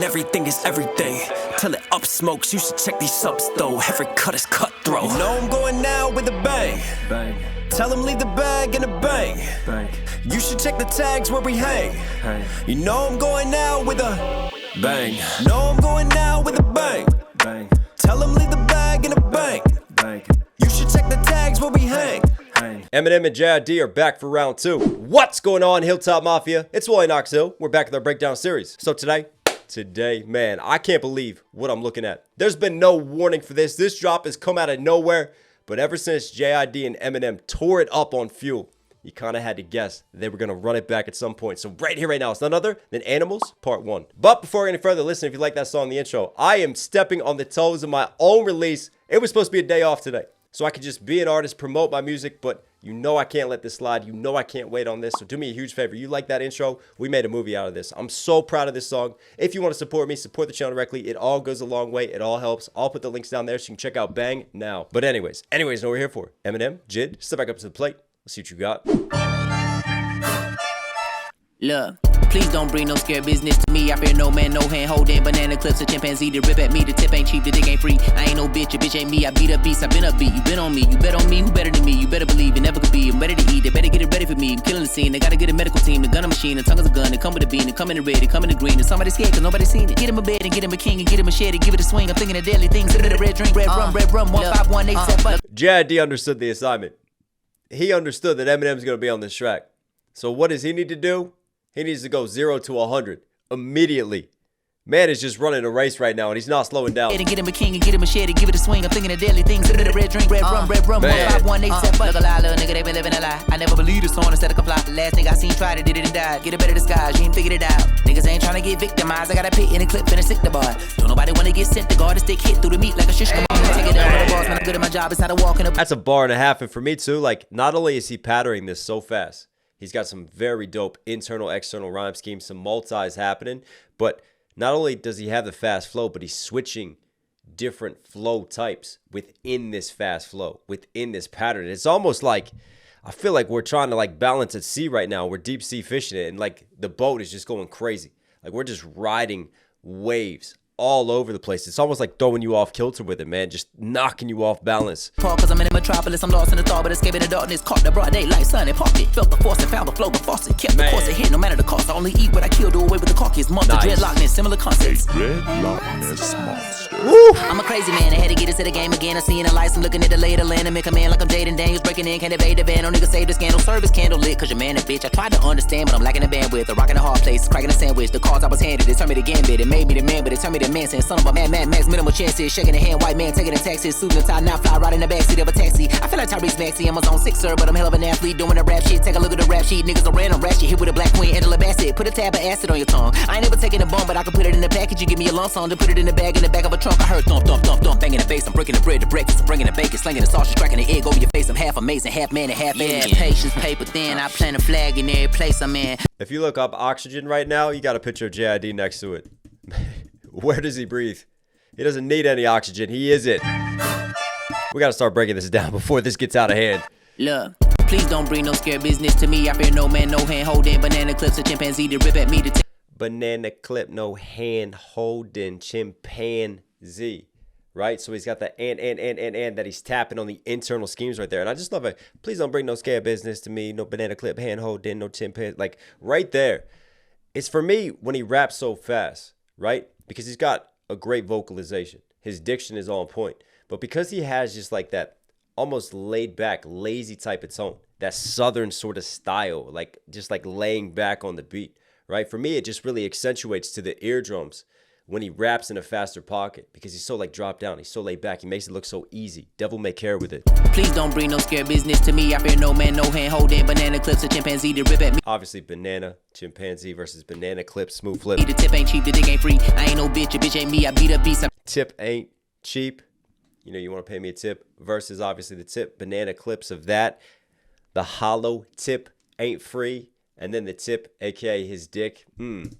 everything is everything. Till it up smokes, you should check these subs though. Every cut is cutthroat. You know I'm going now with a bang. Bang. Tell him leave the bag in a bang. Bang. You should check the tags where we hang. Hang. You know I'm going now with a bang. Know I'm going now with a bang. Bang. Tell him leave the bag in a bang. Bang. You should check the tags where we hang. Eminem and JID are back for round 2. What's going on, Hilltop Mafia? It's Wally Knox Hill. We're back with our breakdown series. So today, man, I can't believe what I'm looking at. There's been no warning for this. This drop has come out of nowhere. But ever since JID and Eminem tore it up on Fuel, you kind of had to guess they were going to run it back at some point. So right here, right now, it's none other than Animals Part 1. But before any further, listen, if you like that song, the intro, I am stepping on the toes of my own release. It was supposed to be a day off today, so I could just be an artist, promote my music, but you know I can't let this slide. You know I can't wait on this. So do me a huge favor. You like that intro? We made a movie out of this. I'm so proud of this song. If you want to support me, support the channel directly. It all goes a long way. It all helps. I'll put the links down there so you can check out Bang now. But anyways, know what we're here for. Eminem, Jid, step back up to the plate. Let's see what you got. Look, please don't bring no scared business to me. I fear no man, no hand holding banana clips, a chimpanzee to rip at me. The tip ain't cheap, the dick ain't free. I ain't no bitch, a bitch ain't me. I beat up beast, I been up beat. You been on me, you bet on me. Who better than me? You better believe it never could be. I'm ready to eat, they better get it ready for me. I'm killing the scene, they gotta get a medical team. The gun a machine, the tongue is a gun. They come with a bean, they come in the red, they come in the green. And somebody scared cause nobody's seen it. Get him a bed and get him a king and get him a shed and give it a swing. I'm thinking of deadly things. Sit in the red drink, red rum, 15187. JID understood the assignment. He understood that Eminem's gonna be on this track. So what does he need to do? He needs to go 0 to 100 immediately. Man is just running a race right now, and he's not slowing down. And get him a king and get him a shed and give it a swing. I'm thinking of deadly things. Sit in the red drink, red rum, 15187. Look a lie, little nigga, they been living a lie. I never believed a song instead of comply. The last nigga I seen tried it, did it and died. Get a better disguise, you ain't figured it out. Niggas ain't trying to get victimized. I got a pit in a clip and a sick the bar. Don't nobody wanna get sent to guard a stick hit through the meat like a shish kebab. Take it down with the boss when I'm good at my job. It's not a walk in a. That's a bar and a half, and for me too, like, not only is he patterning this so fast, he's got some very dope internal, external rhyme schemes, some multis happening. But not only does he have the fast flow, but he's switching different flow types within this fast flow, within this pattern. It's almost like, I feel like we're trying to like balance at sea right now. We're deep sea fishing it, and like the boat is just going crazy. Like we're just riding waves all over the place. It's almost like throwing you off kilter with it, man. Just knocking you off balance. Cause I'm in the metropolis, I'm lost in the thought, but escaping the darkness. Caught the broad daylight, sun and parked it. Felt the force and found the flow, but faucet. Kept the course ahead, no matter the cost. I only eat what I kill, do away with the carcass. Monster, dreadlockness, similar concepts. Dreadlockness monster. I'm a crazy man, I had to get into the game again. I'm seeing the lights, I'm looking at the lay of the land and make a man like I'm Jaden Daniels. Breaking in, can't evade the ban. No nigga save the scandal. Service candle lit, cause your man a bitch. I tried to understand, but I'm lacking the bandwidth. The rock in the hard place, cracking a sandwich. The cards I was handed, it turned me to gambit. It made me the man, but it turned me to man, saying son of a man. Max, minimal chances, shaking a hand, white man taking a taxi, suit and tie, now fly right in the backseat of a taxi. I feel like Tyrese Maxey, I'm a zone 6er, but I'm hell of an athlete doing the rap shit. Take a look at the rap sheet, niggas are random ratchet, hit with a black queen, Angela Bassett. Put a tab of acid on your tongue. I ain't never taking a bone, but I can put it in the package. You give me a lump song to put it in the bag of a trunk. I heard thump, thump, thump, thump, banging the bass. I'm breaking the bread to breakfast, I'm bringing the bacon, slinging the sausage, cracking the egg over your face. I'm half amazing, half man and half alien. Patience, paper thin, I plant a flag in every place I'm in. If you look up Oxygen right now, you got a picture of JID next to it. Where does he breathe? He doesn't need any oxygen. He is it. We got to start breaking this down before this gets out of hand. Look, please don't bring no scared business to me. I fear no man, no hand holding banana clips, a chimpanzee to rip at me. Banana clip, no hand holding chimpanzee. Right? So he's got the and that he's tapping on the internal schemes right there. And I just love it. Please don't bring no scared business to me. No banana clip, hand holding, no chimpanzee. Like right there. It's for me when he raps so fast, right? Because he's got a great vocalization. His diction is on point. But because he has just like that almost laid back, lazy type of tone, that southern sort of style, like just like laying back on the beat, right? For me, it just really accentuates to the eardrums when he raps in a faster pocket because he's so like dropped down. He's so laid back. He makes it look so easy. Devil may care with it. Please don't bring no scared business to me. I fear no man, no hand holding banana clips, a chimpanzee to rip at me. Obviously, banana, chimpanzee versus banana clip, smooth flip. The tip ain't cheap, the dick ain't free. I ain't no bitch, a bitch ain't me. I beat up beast. Tip ain't cheap. You know, you want to pay me a tip versus obviously the tip. Banana clips of that. The hollow tip ain't free. And then the tip, aka his dick.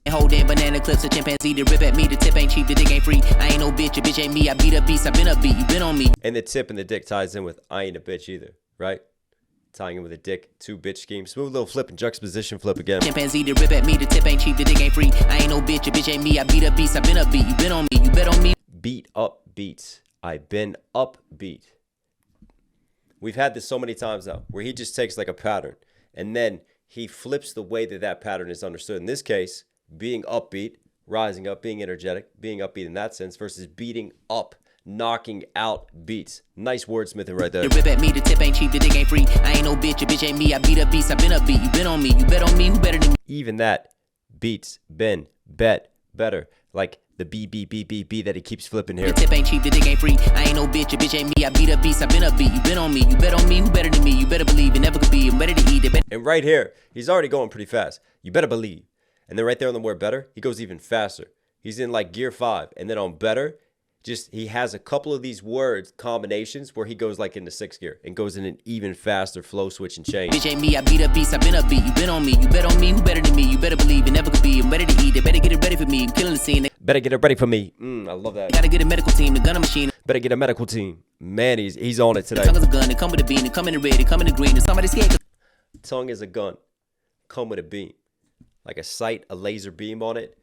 Holding banana clips, a chimpanzee to rip at me. The tip ain't cheap, the dick ain't free. I ain't no bitch, a bitch ain't me. I beat up beast, I been up beat, you been on me. And the tip and the dick ties in with I ain't a bitch either, right? tying in with a dick, 2 bitch scheme. Smooth little flip and juxtaposition flip again. Chimpanzee to rip at me, the tip ain't cheap, the dick ain't free. I ain't no bitch, a bitch ain't me. I beat up beats, I been up beat. You been on me, you bet on me. Beat up beats. I been upbeat. We've had this so many times now where he just takes like a pattern and then he flips the way that that pattern is understood. In this case, being upbeat, rising up, being energetic, being upbeat in that sense versus beating up, knocking out beats. Nice wordsmithing right there. The rip at me, the tip ain't cheap, the dick ain't free. I ain't no bitch, a bitch ain't me. I beat up beats, I been up beat. You been on me, you bet on me. Who better than me? Even that beats, been, bet, better. Like the B that he keeps flipping here. The tip ain't cheap, the dick ain't free. I ain't no bitch, a bitch ain't me. I beat up beats, I been up beat. You been on me, you bet on me. Who better than me? You better believe it never could be. I'm ready to eat it. And right here, he's already going pretty fast. You better believe. And then right there on the word better, he goes even faster. He's in like gear 5. And then on better, just he has a couple of these words combinations where he goes like into 6th gear and goes in an even faster flow switch and change. Bitch ain't me, I beat up beats, I been up beat. You been on me, you bet on me. Who better than me? You better believe it never could be. I'm ready to eat it. Better get it ready for me. I'm killing the scene. Better get it ready for me. I love that. Gotta get a medical team, the gunner machine. Better get a medical team. Man, he's on it today. Tongue is a gun, it come with a bean, it come in the red, it come in the green. And somebody scared. Tongue is a gun. Come with a beam. Like a sight, a laser beam on it.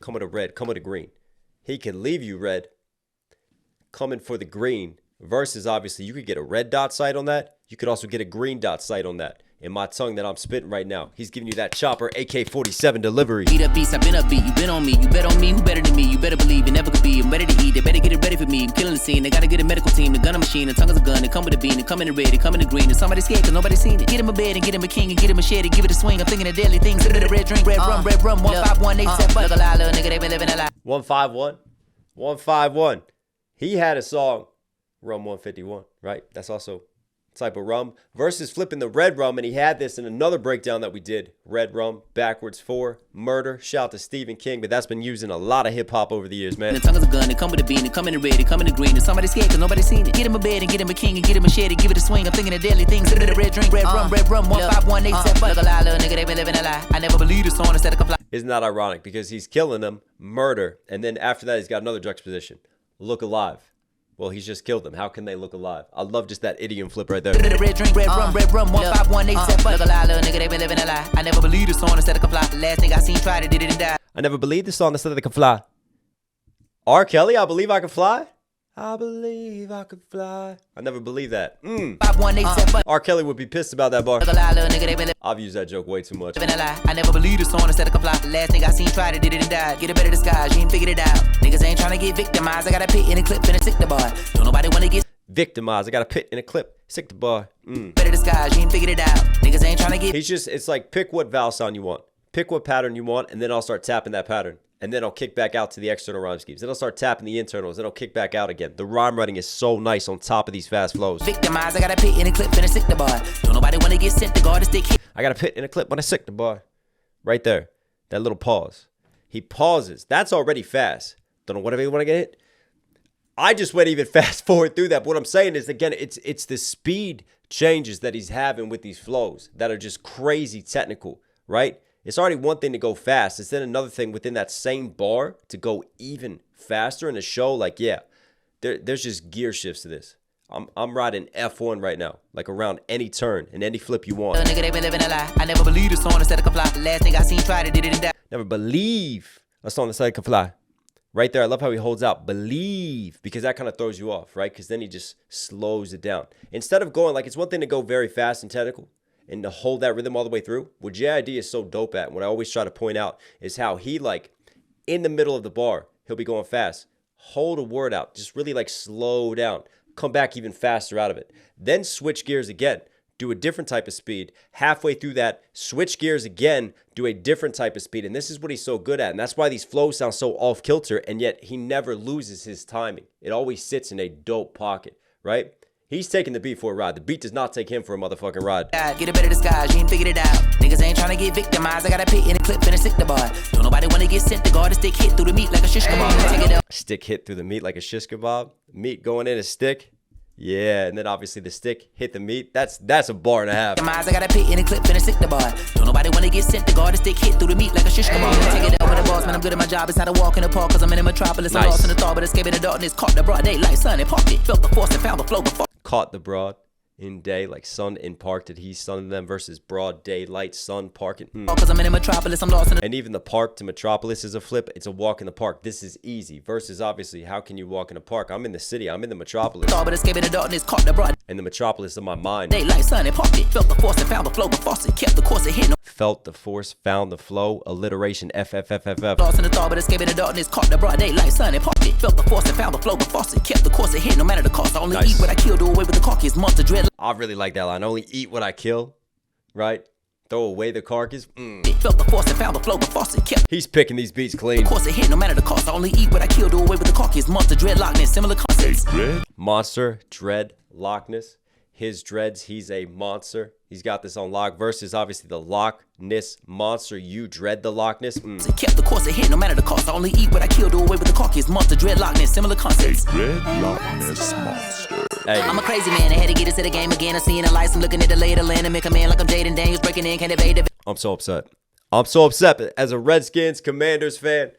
Come with a red, come with a green. He can leave you red. Coming for the green. Versus, obviously, you could get a red dot sight on that. You could also get a green dot sight on that. In my tongue that I'm spitting right now. He's giving you that chopper AK-47 delivery. Beat up beats, I been up beat. You been on me, you bet on me. Who better than me? You better believe it never could be. I'm ready to eat it. Better get it ready for me. I'm killing the scene. They gotta get a medical team. The gunner machine. The tongue is a gun. It come with a bean. It come in the red. It come in the green. And somebody scared cause nobody seen it. Get him a bed and get him a king and get him a shed and give it a swing. I'm thinking of deadly things. Sit in the red drink, red rum, 15187. Look a lie, little nigga, they been living a lie. 151. 151. He had a song, Rum 151, right? That's also type of rum versus flipping the red rum, and he had this in another breakdown that we did. Red rum, backwards 4, murder. Shout out to Stephen King, but that's been used in a lot of hip-hop over the years, man. The tongue is a gun, it come with a bean, it come in the red, it come in the green. And somebody scared cause nobody seen it. Get him a bed and get him a king and get him a shed and give it a swing. I'm thinking of deadly things. Sit in the red drink, red rum, 15187. Look a lie, little nigga, they been living a lie. I never believed this song instead of comply. Isn't that ironic? Because he's killing them, murder, and then after that he's got another juxtaposition. Look alive. Well, he's just killed them. How can they look alive? I love just that idiom flip right there. Red drink, red rum, 15187. Look a lie, little nigga, they been living a lie. I never believed this song instead of comply. The last thing I seen tried it, did it and died. I never believed this song instead of they can fly. R. Kelly, I believe I can fly. I believe I could fly. I never believed that. 5187. R. Kelly would be pissed about that bar. Look a lie, little nigga, they been I've used that joke way too much. living a lie. I never believed this song instead of comply. The last thing I seen tried it, did it and died. Get a better disguise, you ain't figured it out. Niggas ain't trying to get victimized. I got a pit in a clip, finna stick the bar. Don't nobody wanna get Victimized. I got a pit in a clip. Sick the bar. better disguise, you ain't figured it out. Niggas ain't trying to get He's just, it's like pick what vowel sound you want. Pick what pattern you want, and then I'll start tapping that pattern. And then I'll kick back out to the external rhyme schemes. Then I'll start tapping the internals. Then I'll kick back out again. The rhyme writing is so nice on top of these fast flows. victimized. I got a pit in a clip, finna stick the bar. Don't nobody wanna get sent to guard a stick hit. I got a pit in a clip when I sick the bar. Right there. That little pause. He pauses. That's already fast. Don't know whatever you want to get hit. I just went even fast forward through that. But what I'm saying is, again, it's the speed changes that he's having with these flows that are just crazy technical, right? It's already one thing to go fast. It's then another thing within that same bar to go even faster in a show. Like, yeah, there's just gear shifts to this. I'm riding F1 right now, like around any turn and any flip you want. Little nigga, they been living a lie. I never believed this song instead of comply. The last thing I seen tried it, did it and died. Never believe a song that said can fly. Right there, I love how he holds out believe, because that kind of throws you off, right? Because then he just slows it down. Instead of going, like, it's one thing to go very fast and technical and to hold that rhythm all the way through. What JID is so dope at, and what I always try to point out, is how he, like, in the middle of the bar, he'll be going fast. Hold a word out. Just really, like, slow down. Come back even faster out of it. Then switch gears again. Do a different type of speed. Halfway through that, switch gears again, do a different type of speed. And this is what he's so good at. And that's why these flows sound so off kilter, and yet he never loses his timing. It always sits in a dope pocket, right? He's taking the beat for a ride. The beat does not take him for a motherfucking ride. Get a better disguise, you ain't figured it out. Niggas ain't trying to get victimized. I got a pit in a clip, finna stick the bar. Don't nobody wanna get sent to guard a stick hit through the meat like a shish kebab. Take it up. Stick hit through the meat like a shish kebab. Meat going in a stick. Yeah, and then obviously the stick hit the meat. That's a bar and a half. I got a pit in a clip, finna stick the bar. Don't nobody wanna get sent to guard a stick hit through the meat like a shish kebab. Take it up with the boss, man, I'm good at my job. It's how to walk in the park, cause I'm in a metropolis. I'm lost in the thought, but escaping the darkness. Caught the broad daylight, sun and parked it. Felt the force and found the flow before. Caught the broad in day, like sun in park. Did he sun them versus broad daylight sun parking? Cause I'm in a metropolis, I'm lost in And even the park to Metropolis is a flip. It's a walk in the park. This is easy. Versus obviously, how can you walk in a park? I'm in the city. I'm in the Metropolis. the but escaping the darkness, caught the broad And the Metropolis of my mind. daylight, sun and parked it. Felt the force and found the flow, the faucet, kept the course ahead. No Felt the force, found the flow. Alliteration. FFFFF. lost in the thought, but escaping the darkness, caught the broad daylight, sun and parked it. Felt the force and found the flow, the faucet, kept the course ahead. No matter the cost, I only Nice. eat what I kill, do away with the carcass, monster dread. I really like that line. Only eat what I kill. Right? Throw away the carcass. Felt the force and found the flow, the faucet, kept He's picking these beats clean. the course ahead. No matter the cost, I only eat what I kill, do away with the carcass, monster dread, Loch Ness, similar concepts. Dread. Monster, Dread, Loch Ness. His dreads, he's a monster. He's got this on lock versus obviously the Loch Ness monster. You dread the Loch Ness. It kept the course ahead, no matter the cost. I only eat what I kill, do away with the carcass, monster dread, Loch Ness, similar concepts. Dread Loch Ness Monster. Hey, I'm a crazy man, I had to get into the game again. I'm seeing the lights, I'm looking at the lay of the land and make a man like I'm Jaden Daniels breaking in, can't evade the I'm so upset. I'm so upset. But as a Redskins Commanders fan,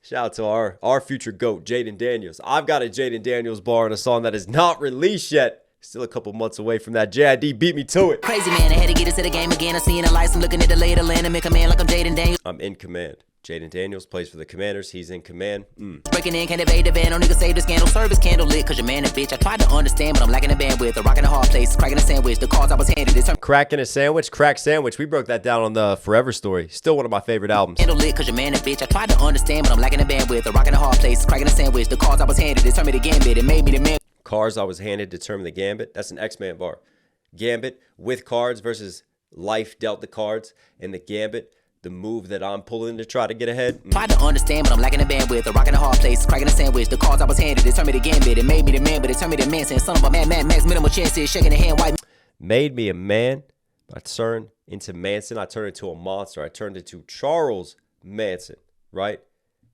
shout out to our future GOAT, Jaden Daniels. I've got a Jaden Daniels bar in a song that is not released yet. Still a couple months away from that. JID beat me to it. crazy man, I had to get into the game again. I'm seeing the lights, I'm looking at the lay of the land and make a man like I'm Jaden Daniels I'm in command. Jaden Daniels plays for the Commanders. He's in command. breaking in, can't evade the ban. No nigga save the scandal, service candle lit, cause your man a bitch. I tried to understand, but I'm lacking the bandwidth. A rock in a hard place, cracking a sandwich. The cards I was handed, it's Cracking a sandwich, crack sandwich. We broke that down on the Forever Story. Still one of my favorite albums. handle lit, cause your man a bitch. I tried to understand, but I'm lacking the bandwidth. A rock in a hard place, cracking a sandwich. The cards I was handed, it turned me to gambit. It made me the man. Cars I was handed determine the gambit. That's an X-Man bar. Gambit with cards versus life dealt the cards. And the gambit, the move that I'm pulling to try to get ahead. Tried to understand, but I'm lacking the bandwidth. A rock in a hard place, cracking a sandwich. The cards I was handed, it turned me to gambit. It made me the man, but it turned me to man. Saying son of a man, max, minimal chances. Shaking the hand, white. Made me a man. I turned into Manson. I turned into a monster. I turned into Charles Manson, right?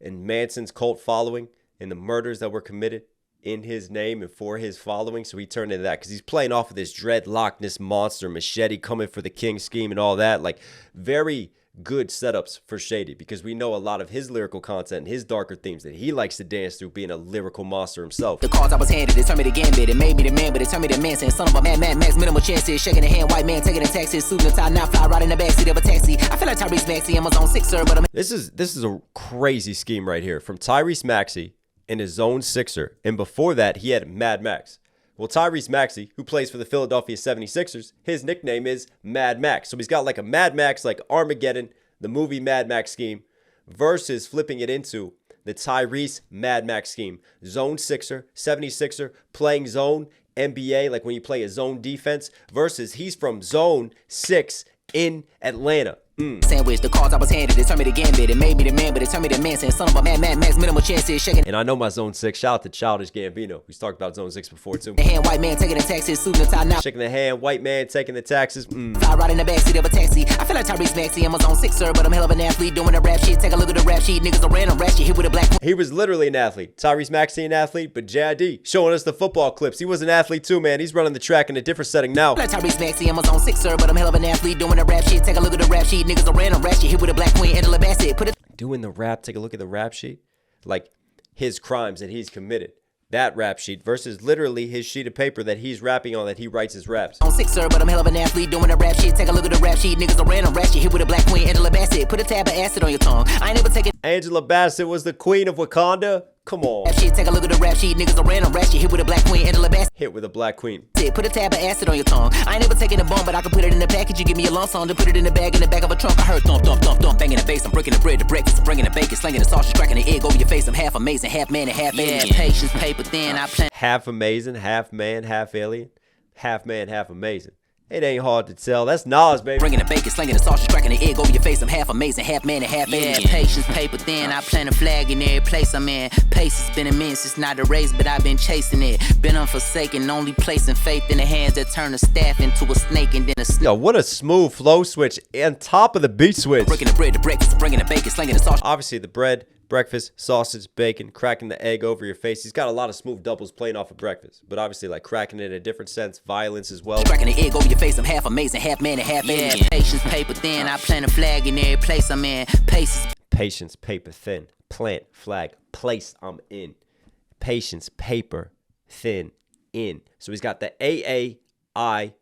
And Manson's cult following and the murders that were committed in his name and for his following. So he turned into that because he's playing off of this Dread Loch Ness monster, machete coming for the king scheme and all that. Like, very good setups for Shady because we know a lot of his lyrical content and his darker themes that he likes to dance through being a lyrical monster himself. The cards I was handed, it turned me to gambit. It made me the man, but it turned me to man. Saying son of a man, max, minimal chances. Shaking the hand, white man, taking the taxis. Suit and tie, not fly, right in the backseat of a taxi. I feel like Tyrese Maxey, Amazon 6, sir, but I'm This is a crazy scheme right here from Tyrese Maxey in his zone sixer. And before that, he had Mad Max. Well, Tyrese Maxey, who plays for the Philadelphia 76ers, his nickname is Mad Max. So he's got like a Mad Max, like Armageddon, the movie Mad Max scheme, versus flipping it into the Tyrese Mad Max scheme. Zone sixer, 76er, playing zone, NBA, like when you play a zone defense, versus he's from zone 6 in Atlanta. sandwich. The cards I was handed, it turned me to gambit. It made me the man, but it turned me to man. Saying son of a man, max, minimal chances. Shaking And I know my zone 6. Shout out to Childish Gambino. We've talked about zone 6 before too. the hand, white man, taking the taxis. Suit and tie, not Shaking the hand, white man taking the taxes. fly, right in the backseat of a taxi. I feel like Tyrese Maxey, Amazon 6, sir, but I'm hell of an athlete doing the rap shit. Take a look at the rap sheet. Niggas are random rap shit. Hit with a black He was literally an athlete. Tyrese Maxey an athlete, but JID showing us the football clips. He was an athlete too, man. He's running the track in a different setting now. like Tyrese Maxey, Amazon 6, sir, but I'm hell of an athlete doing the rap shit. Take a look at the rap sheet. Niggas are random rap shit. Hit with a black queen, Angela Bassett. Put it Doing the rap, take a look at the rap sheet. Like his crimes that he's committed. That rap sheet versus literally his sheet of paper that he's rapping on, that he writes his raps. on 6, sir, but I'm hell of an athlete doing the rap shit. Take a look at the rap sheet. Niggas are random rap shit. Hit with a black queen, Angela Bassett. Put a tab of acid on your tongue. I ain't never taking Angela Bassett was the queen of Wakanda. Come on. rap shit. Take a look at the rap sheet. Niggas are random rap shit. Hit with a black queen, Angela Bassett. Hit with a black queen. Put a tab of acid on your tongue. I ain't never taking a bump, but I can put it in the package. You give me a lump sum to put it in the bag, in the back of a trunk. I heard thump, thump, thump, thump, banging the bass. I'm breaking the bread to breakfast. I'm bringing the bacon, slinging the sausage, cracking the egg over your face. I'm half amazing, half man, and half alien. Patience, paper thin. I plan. Half amazing, half man, half alien. Half man, half amazing. It ain't hard to tell. That's Nas, baby. Bringing the bacon, slinging the sausage, cracking the egg over your face. I'm half amazing, half man, and half alien. Patience, paper thin. I plant a flag in every place I'm in. Pace has been immense. It's not a race, but I've been chasing it. Been unforsaken, only placing faith in the hands that turn a staff into a snake and then a snake. Yo, what a smooth flow switch on top of the beat switch. Breaking the bread to breakfast, bringing the bacon, slinging the sausage. Obviously, the bread, breakfast, sausage, bacon, cracking the egg over your face. He's got a lot of smooth doubles playing off of breakfast, but obviously, like cracking it in a different sense, violence as well. Cracking the egg over your face, I'm half amazing, half man, and half alien. Patience, paper thin. I plant a flag in every place I'm in. Paces. Patience, paper thin. Plant, flag, place I'm in. Patience, paper, thin, in. So he's got the I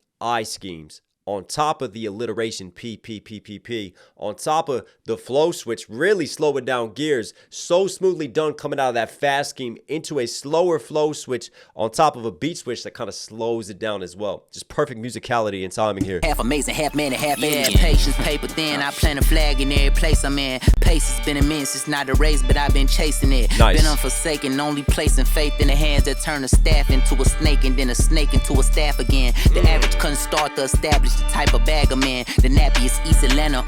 schemes, on top of the alliteration P, on top of the flow switch, really slowing down gears, so smoothly done coming out of that fast scheme into a slower flow switch on top of a beat switch that kind of slows it down as well. Just perfect musicality and timing here. Half amazing, half man, and half alien. Patience, paper thin, I plant a flag in every place I'm in. Pace has been immense, it's not a race, but I've been chasing it. Nice. Been unforsaken, only placing faith in the hands that turn a staff into a snake and then a snake into a staff again. The average couldn't start to establish the type of bag I'm in. The nappy is East Atlanta.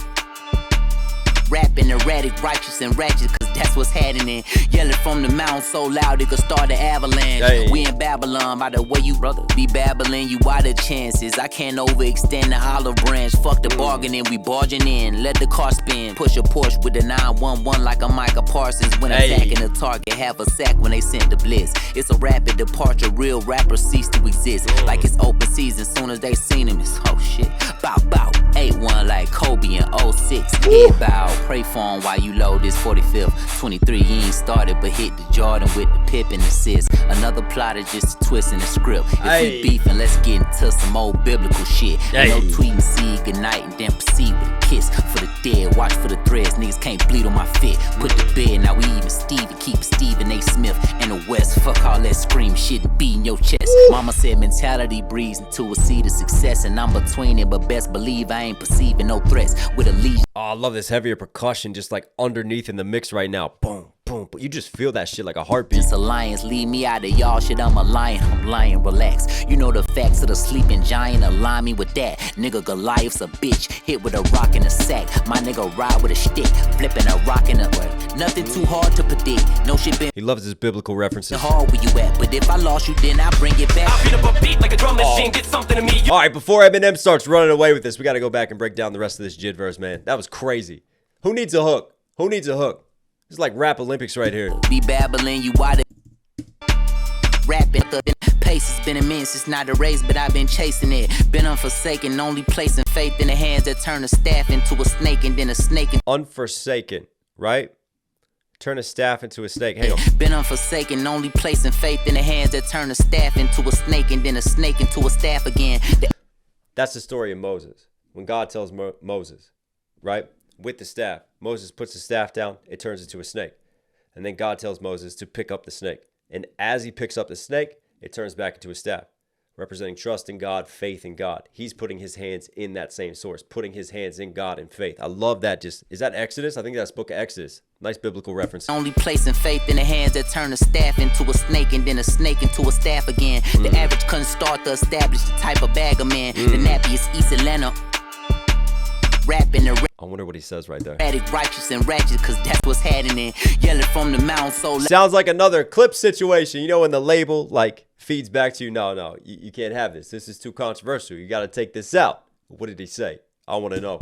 Rapping erratic, righteous and ratchet, cause that's what's happening. Yelling from the mountain so loud it could start an avalanche. Hey. We in Babylon, by the way you brother be babbling, you out of chances. I can't overextend the olive branch. Fuck the bargaining, we barging in. Let the car spin. Push a Porsche with a 911 like a Micah Parsons. When attacking the target, have a sack when they sent the blitz. It's a rapid departure, real rappers cease to exist. Like it's open season, soon as they seen him, it's oh shit. Bow, 8-1 like Kobe in 06. Head bow, pray for him while you load this 45th. 23, he ain't started, but hit the Jordan with the pip and assist. Another plot is just a twist in the script. If we beefing, let's get into some old biblical shit. No tweeting, see goodnight, and then proceed with a kiss. For the dead, watch for the threads, niggas can't bleed on my fit. Put the bed, now we even Stevie, keep Stephen A. Smith in the West. Fuck all that scream shit and beating your chest. Mama said mentality breeds into a seed of success, and I'm between it, but best believe I ain't perceiving no threats with a legion. Oh, I love this heavier percussion just like underneath in the mix right now. Boom, boom. But you just feel that shit like a heartbeat. This alliance, leave me out of y'all shit, I'm a lion, I'm lying, relax. You know the facts of the sleeping giant, align me with that. Nigga Goliath's a bitch, hit with a rock and a sack. My nigga ride with a stick, flipping a rock in a way. Nothing too hard to predict, no shit been He loves his biblical references. hard where you at, but if I lost you then I bring it back. I beat up a beat like a drum machine, did something to me. All right, before Eminem starts running away with this, we got to go back and break down the rest of this JID verse, man. That was crazy. Who needs a hook? Who needs a hook? It's like rap Olympics right here. Be babbling, you out of rapping. Pace has been immense, it's not a race, but I've been chasing it. Been unforsaken, only placing faith in the hands that turn a staff into a snake and then a snake. Unforsaken, right? Turn a staff into a snake. Hang on. Been unforsaken, only placing faith in the hands that turn a staff into a snake and then a snake into a staff again. That's the story of Moses. When God tells Moses, right? With the staff. Moses puts the staff down, it turns into a snake. And then God tells Moses to pick up the snake. And as he picks up the snake, it turns back into a staff, representing trust in God, faith in God. He's putting his hands in that same source, putting his hands in God and faith. I love that. Just, is that Exodus? I think that's book of Exodus. Nice biblical reference. Only placing faith in the hands that turn a staff into a snake and then a snake into a staff again. The average couldn't start to establish the type of bag I'm in. The nappy is East Atlanta. Rapping the I wonder what he says right there. erratic, righteous and ratchet, cause that's what's happening. Yelling from the mountain so loud. Sounds like another clip situation. You know, when the label like feeds back to you, no, you can't have this. This is too controversial. You got to take this out. What did he say? I want to know.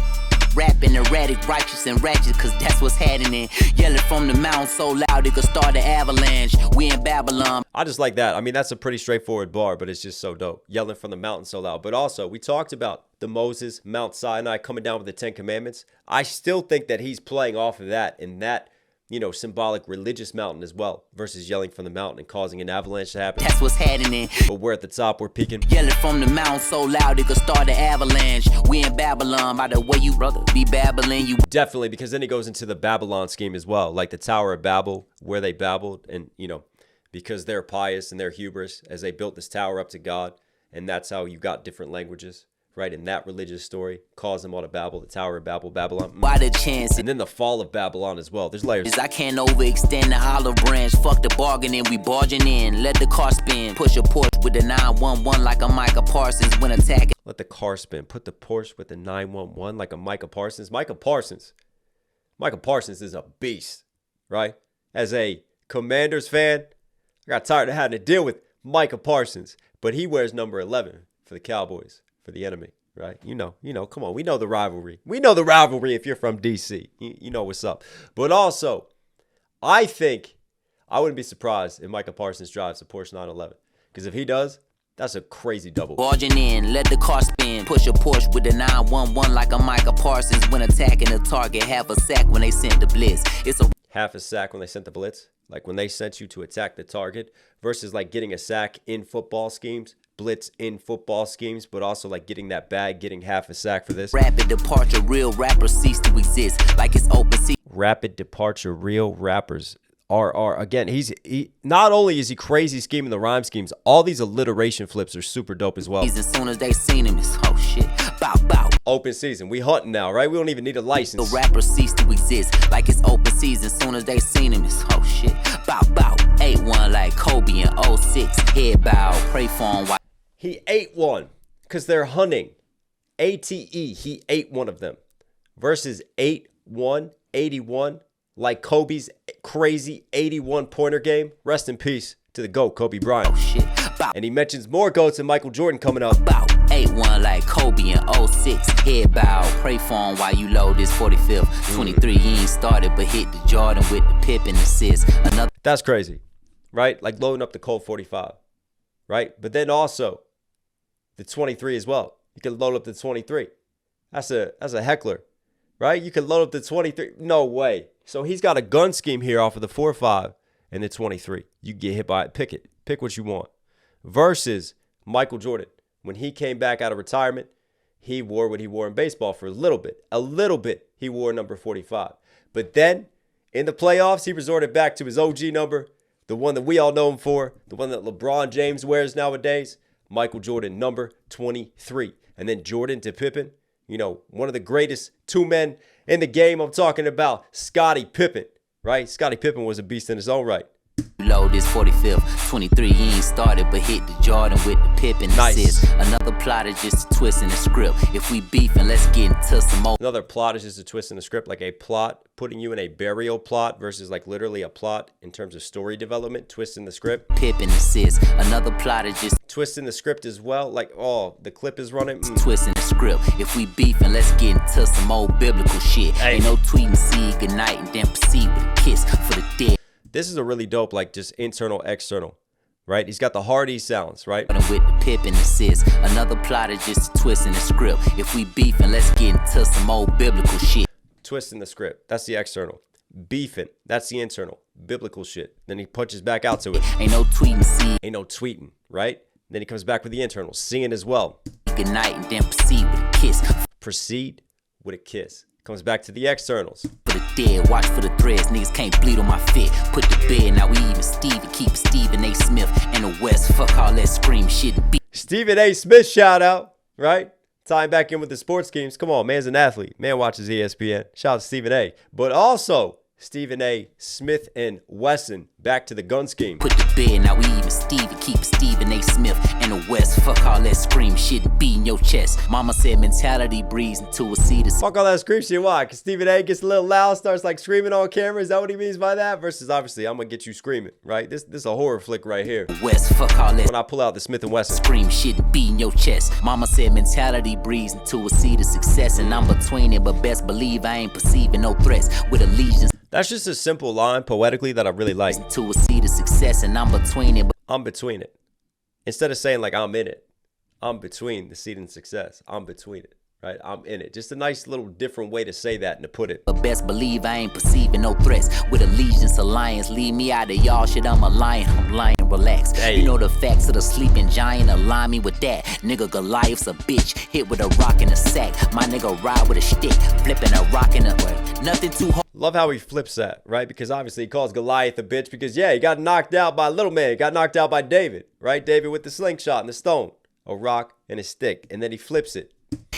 Rapping erratic, righteous and ratchet, cause that's what's happening. Yelling from the mountain so loud it could start an avalanche. We in Babylon. I just like that. I mean, that's a pretty straightforward bar, but it's just so dope. Yelling from the mountain so loud. But also, we talked about the Moses, Mount Sinai coming down with the 10 Commandments. I still think that he's playing off of that in that, you know, symbolic religious mountain as well, versus yelling from the mountain and causing an avalanche to happen. That's what's happening. But we're at the top, we're peaking. Yelling from the mountain so loud it could start an avalanche. We in Babylon, by the way you brother be babbling, you Definitely, because then he goes into the Babylon scheme as well, like the Tower of Babel, where they babbled, and, you know, because they're pious and they're hubris, as they built this tower up to God, and that's how you got different languages, right? In that religious story, caused them all to babble, the Tower of Babel, Babylon. why the chance. And then the fall of Babylon as well. There's layers. I can't overextend the olive branch. Fuck the bargaining, we barging in. Let the car spin. Push a Porsche with the 911 like a Micah Parsons when attacking. Let the car spin. Put the Porsche with the 911 like a Micah Parsons. Micah Parsons is a beast, right? As a Commanders fan, I got tired of having to deal with Micah Parsons, but he wears number 11 for the Cowboys, for the enemy, right? You know, come on. We know the rivalry. We know the rivalry if you're from DC. You know what's up. But also, I think I wouldn't be surprised if Micah Parsons drives a Porsche 911, because if he does, that's a crazy double. Barging in, let the car spin. Push a Porsche with the 911 like a Micah Parsons when attacking the target. Half a sack when they sent the blitz. It's a Half a sack when they sent the blitz, like when they sent you to attack the target, versus like getting a sack in football schemes blitz in football schemes, but also like getting that bag, getting half a sack for this. Rapid departure, real rappers cease to exist like it's open season. Rapid departure, real rappers. Again, he not only is he crazy scheming the rhyme schemes, all these alliteration flips are super dope as well. As soon as they seen him, it's oh shit, bow bow. Open season, we hunting now, right? We don't even need a license. The rappers cease to exist like it's open season. Soon as they seen him, it's oh shit, bow bow. 8-1 like Kobe in 06. Head bow, pray for him. He ate one because they're hunting. ATE, he ate one of them. Versus 8-1, 81. Like Kobe's crazy 81 pointer game. Rest in peace to the GOAT, Kobe Bryant. Oh shit. And he mentions more GOATs and Michael Jordan coming up. Bow. 8-1 like Kobe in 06. Head bow. Pray for him while you load this 45th. 23, he ain't started, but hit the Jordan with the Pippen assist. That's crazy, right? Like loading up the Colt 45, right? But then also the 23 as well. You can load up the 23. That's a heckler, right? You can load up the 23. No way. So he's got a gun scheme here off of the 4.5 and the 23. You get hit by it. Pick it. Pick what you want. Versus Michael Jordan. When he came back out of retirement, he wore what he wore in baseball for a little bit. A little bit, he wore number 45. But then, in the playoffs, he resorted back to his OG number, the one that we all know him for, the one that LeBron James wears nowadays, Michael Jordan, number 23. And then Jordan to Pippen, you know, one of the greatest two men in the game. I'm talking about Scottie Pippen, right? Scottie Pippen was a beast in his own right. Load this 45th, 23, he ain't started, but hit the Jordan with the Pippen assist. Another plot is just a twist in the script. If we beefing, let's get into some more. Another plot is just a twist in the script, like a plot, putting you in a burial plot versus like literally a plot in terms of story development, twist in the script. Pippen assist. Another plot is just twist in the script as well, like, oh, the clip is running. Twist in the script. If we beefing, let's get into some old biblical shit. Hey. Ain't no tweeting, see goodnight, and then proceed with a kiss for the dead. This is a really dope, like just internal, external, right? He's got the Hardy sounds, right? With the Pippen assist. Another plot is just a twist in the script. If we beefing, let's get into some old biblical shit. Twist in the script. That's the external. Beefing. That's the internal. Biblical shit. Then he punches back out to it. Ain't no tweeting, see. Ain't no tweeting, right? Then he comes back with the internal. Singing as well. Good night and then proceed with a kiss. Proceed with a kiss. Comes back to the externals. For the dead, watch for the threads. Niggas can't bleed on my fit. Put the bed, now we even Stevie. Keep Stephen A. Smith in the West. Fuck all that scream shit and beat. Stephen A. Smith shout out, right? Tying back in with the sports games. Come on, man's an athlete. Man watches ESPN. Shout out to Stephen A. But also Stephen A. Smith and Wesson back to the gun scheme. Put the bed, now we even Stevie. Keep Stephen A. Smith in the West. Fuck all that scream shit and beat in your chest. Mama said mentality breeds into a seed of fuck all that scream shit. Why? Because Stephen A. gets a little loud, starts like screaming on camera. Is that what he means by that? Versus obviously, I'm gonna get you screaming, right? This is a horror flick right here. West, fuck all that. When I pull out the Smith and Wesson. Scream shit and beat in your chest. Mama said mentality breeds into a seed of success. And I'm between it, but best believe I ain't perceiving no threats. With allegiance. That's just a simple line poetically that I really like. To a seed of success, and I'm between it. I'm between it. Instead of saying like I'm in it, I'm between the seed and success. I'm between it, right? I'm in it. Just a nice little different way to say that and to put it. But best believe I ain't perceiving no threats. With allegiance alliance, leave me out of y'all shit. I'm a lion, I'm lying, relax. Hey. You know the facts of the sleeping giant, align me with that. Nigga Goliath's a bitch, hit with a rock in a sack. My nigga ride with a stick, flipping a rock in a way. Nothing too hard. Love how he flips that, right? Because obviously he calls Goliath a bitch because, yeah, he got knocked out by little man. He got knocked out by David, right? David with the slingshot and the stone, a rock and a stick. And then he flips it.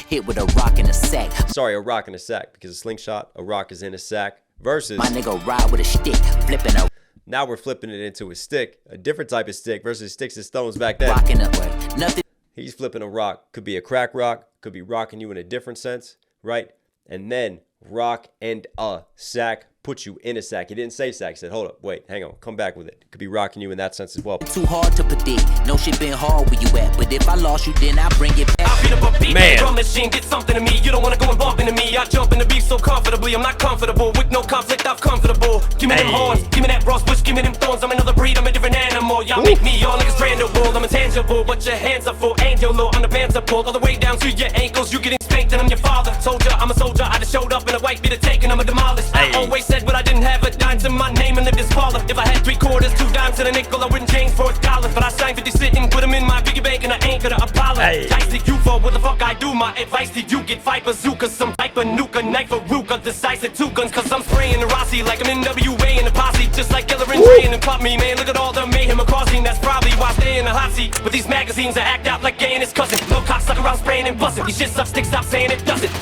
Hit with a rock in a sack. Sorry, a rock in a sack because a slingshot, a rock is in a sack. Versus my nigga ride with a stick, flipping a. Now we're flipping it into a stick, a different type of stick versus sticks and stones back then. Rocking a way. Nothing. He's flipping a rock. Could be a crack rock. Could be rocking you in a different sense, right? And then rock and a sack put you in a sack. He didn't say sack. He said, hold up, wait, hang on, come back with it. Could be rocking you in that sense as well. Too hard to predict. No shit been hard where you at. But if I lost you, then I bring it back. I beat up a beat, man. Drum machine, get something to me. You don't wanna go and bump into me. I jump in the beat so comfortably. I'm not comfortable with no conflict. I'm comfortable. Give me them horns, give me that Ross Bush, give me them thorns. I'm another breed, I'm a different animal. Y'all make me all niggas brandable. I'm intangible, but your hands are full. Angel low, I'm the pants are pulled all the way down to your ankles. You getting spanked and I'm your father. Soldier, I'm a soldier. I just showed up in a white beat of taken. I'm a demolished. I always said what I didn't have. A dime to my name and lived this parlor. If I had 3 quarters, 2 dimes and a nickel, I wouldn't change for $1. But I signed 50 sitting, put them in my piggy bank and I ain't gonna apologize to you for what the fuck I do. My advice to you, get five bazookas, some type of nuka, knife or ruka, decisive 2 guns, cause I'm spraying the Rossi like I'm NWA in the posse, just like Killer and Dre and Pump Me, man. Look at all the mayhem I'm causing, that's probably why I stay in the hot seat. With these magazines, I act out like gay and his cousin. No cocksucker around spraying and busting. These shit sucks, stick, stop saying it doesn't.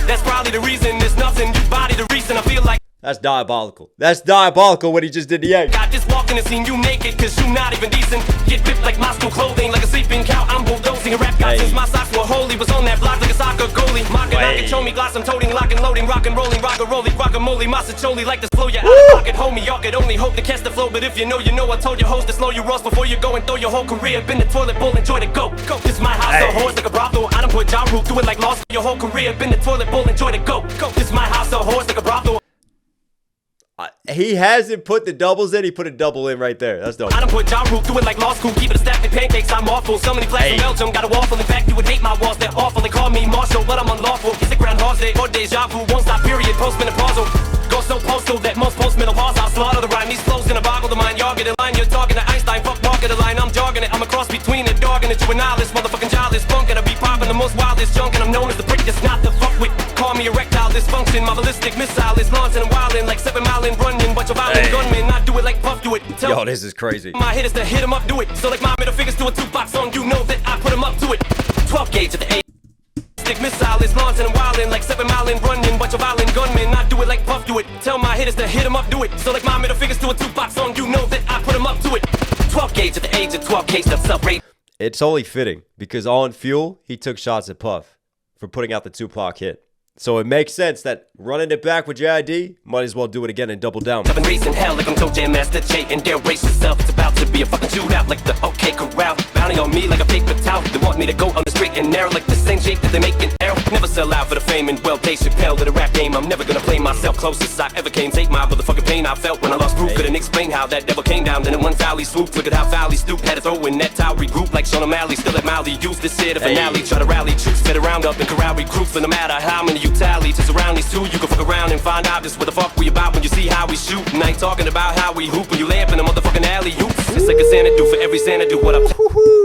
That's probably the reason there's nothing. You body the reason I feel like. That's diabolical. That's diabolical what he just did to Yang. I just walk in and seen you naked, cause you not even decent. Get ripped like Moscow clothing, like a sleeping cow. I'm bulldozing a rap god since my socks were holy. Was on that block like a soccer goalie. Mocking, knocking, show me glass, I'm toting, locking, loading, rockin', rolling, rock-a-rolling, guacamole, massacholi, like this flow, you out of pocket, homie. Y'all could only hope to catch the flow, but if you know, I told your host to slow your roast before you go and throw your whole career. Been the toilet bowl, enjoy the go. This is my house, a horse like a brothel. I done put Ja Rule through it like lost your whole career. Been the toilet bowl, enjoy the go. This is my house, a horse like a brothel. He hasn't put the doubles in. He put a double in right there. That's dope. I done put Ja Rule through it like law school. Keep it a stack of pancakes, I'm awful. So many flats from Belgium, got a waffle. In fact, you would hate my walls, they're awful. They call me Marshall, but I'm unlawful. It's a Groundhog's Day or deja vu. Won't stop, period, postmenopausal. Go so postal that most postmenopause, I'll slaughter the rhyme. These flows gonna boggle the mind. Y'all get in line, you're talking to Einstein. Fuck market the line, I'm jogging it. I'm a cross between a dog and a juvenile. Motherfucking childish punk, and I be popping the most wildest junk. And I'm known as the prick that's not the fuck with. Call me erectile dysfunction. My ballistic missile is launching and wildin' like 7 Mile and running. Bunch of violent gunmen, not do it like Puff do it. Yo, this is crazy. My hit is to hit 'em up, do it. So like my middle fingers to a 2-box song, you know that I put 'em up to it. 12 gauge at the 8. Stick missile is launching and wildin' like 7 Mile and running. Bunch of violent gunmen, not do it like Puff do it. Tell my hitters to hit 'em up, do it. So like my middle fingers to a 2-box song, you know that I put 'em up to it. 12 gauge at the age of 12 case of self-rate. It's only fitting because on Fuel, he took shots at Puff for putting out the Tupac hit. So it makes sense that running it back with JID, might as well do it again and double down. I've been racing hell like I'm Toe Jam Master J, and dare race yourself. It's about to be a fucking shootout like the OK Corral. Bounty on me like a paper towel. They want me to go on the straight and narrow like the same shape that they make an arrow. Never sell out for the fame and well, Dave Chappelle to the rap game. I'm never gonna play myself. Closest I ever came. Take my motherfucking pain I felt when I lost proof. Couldn't explain how that devil came down. Then in one foul he swooped. Look at how foul he stooped. Had to throw in that towel. Regroup like Sean O'Malley. Still at Mally. Use this shit a finale. Try to rally troops. Fit around up and corral recruits. But no matter how many you tally, just around these two, you can fuck around and find out just what the fuck we about when you see how we shoot. And I ain't talking about how we hoop when you lay up in the motherfucking alley. It's like a Xanadu for every Xanadu. What I'm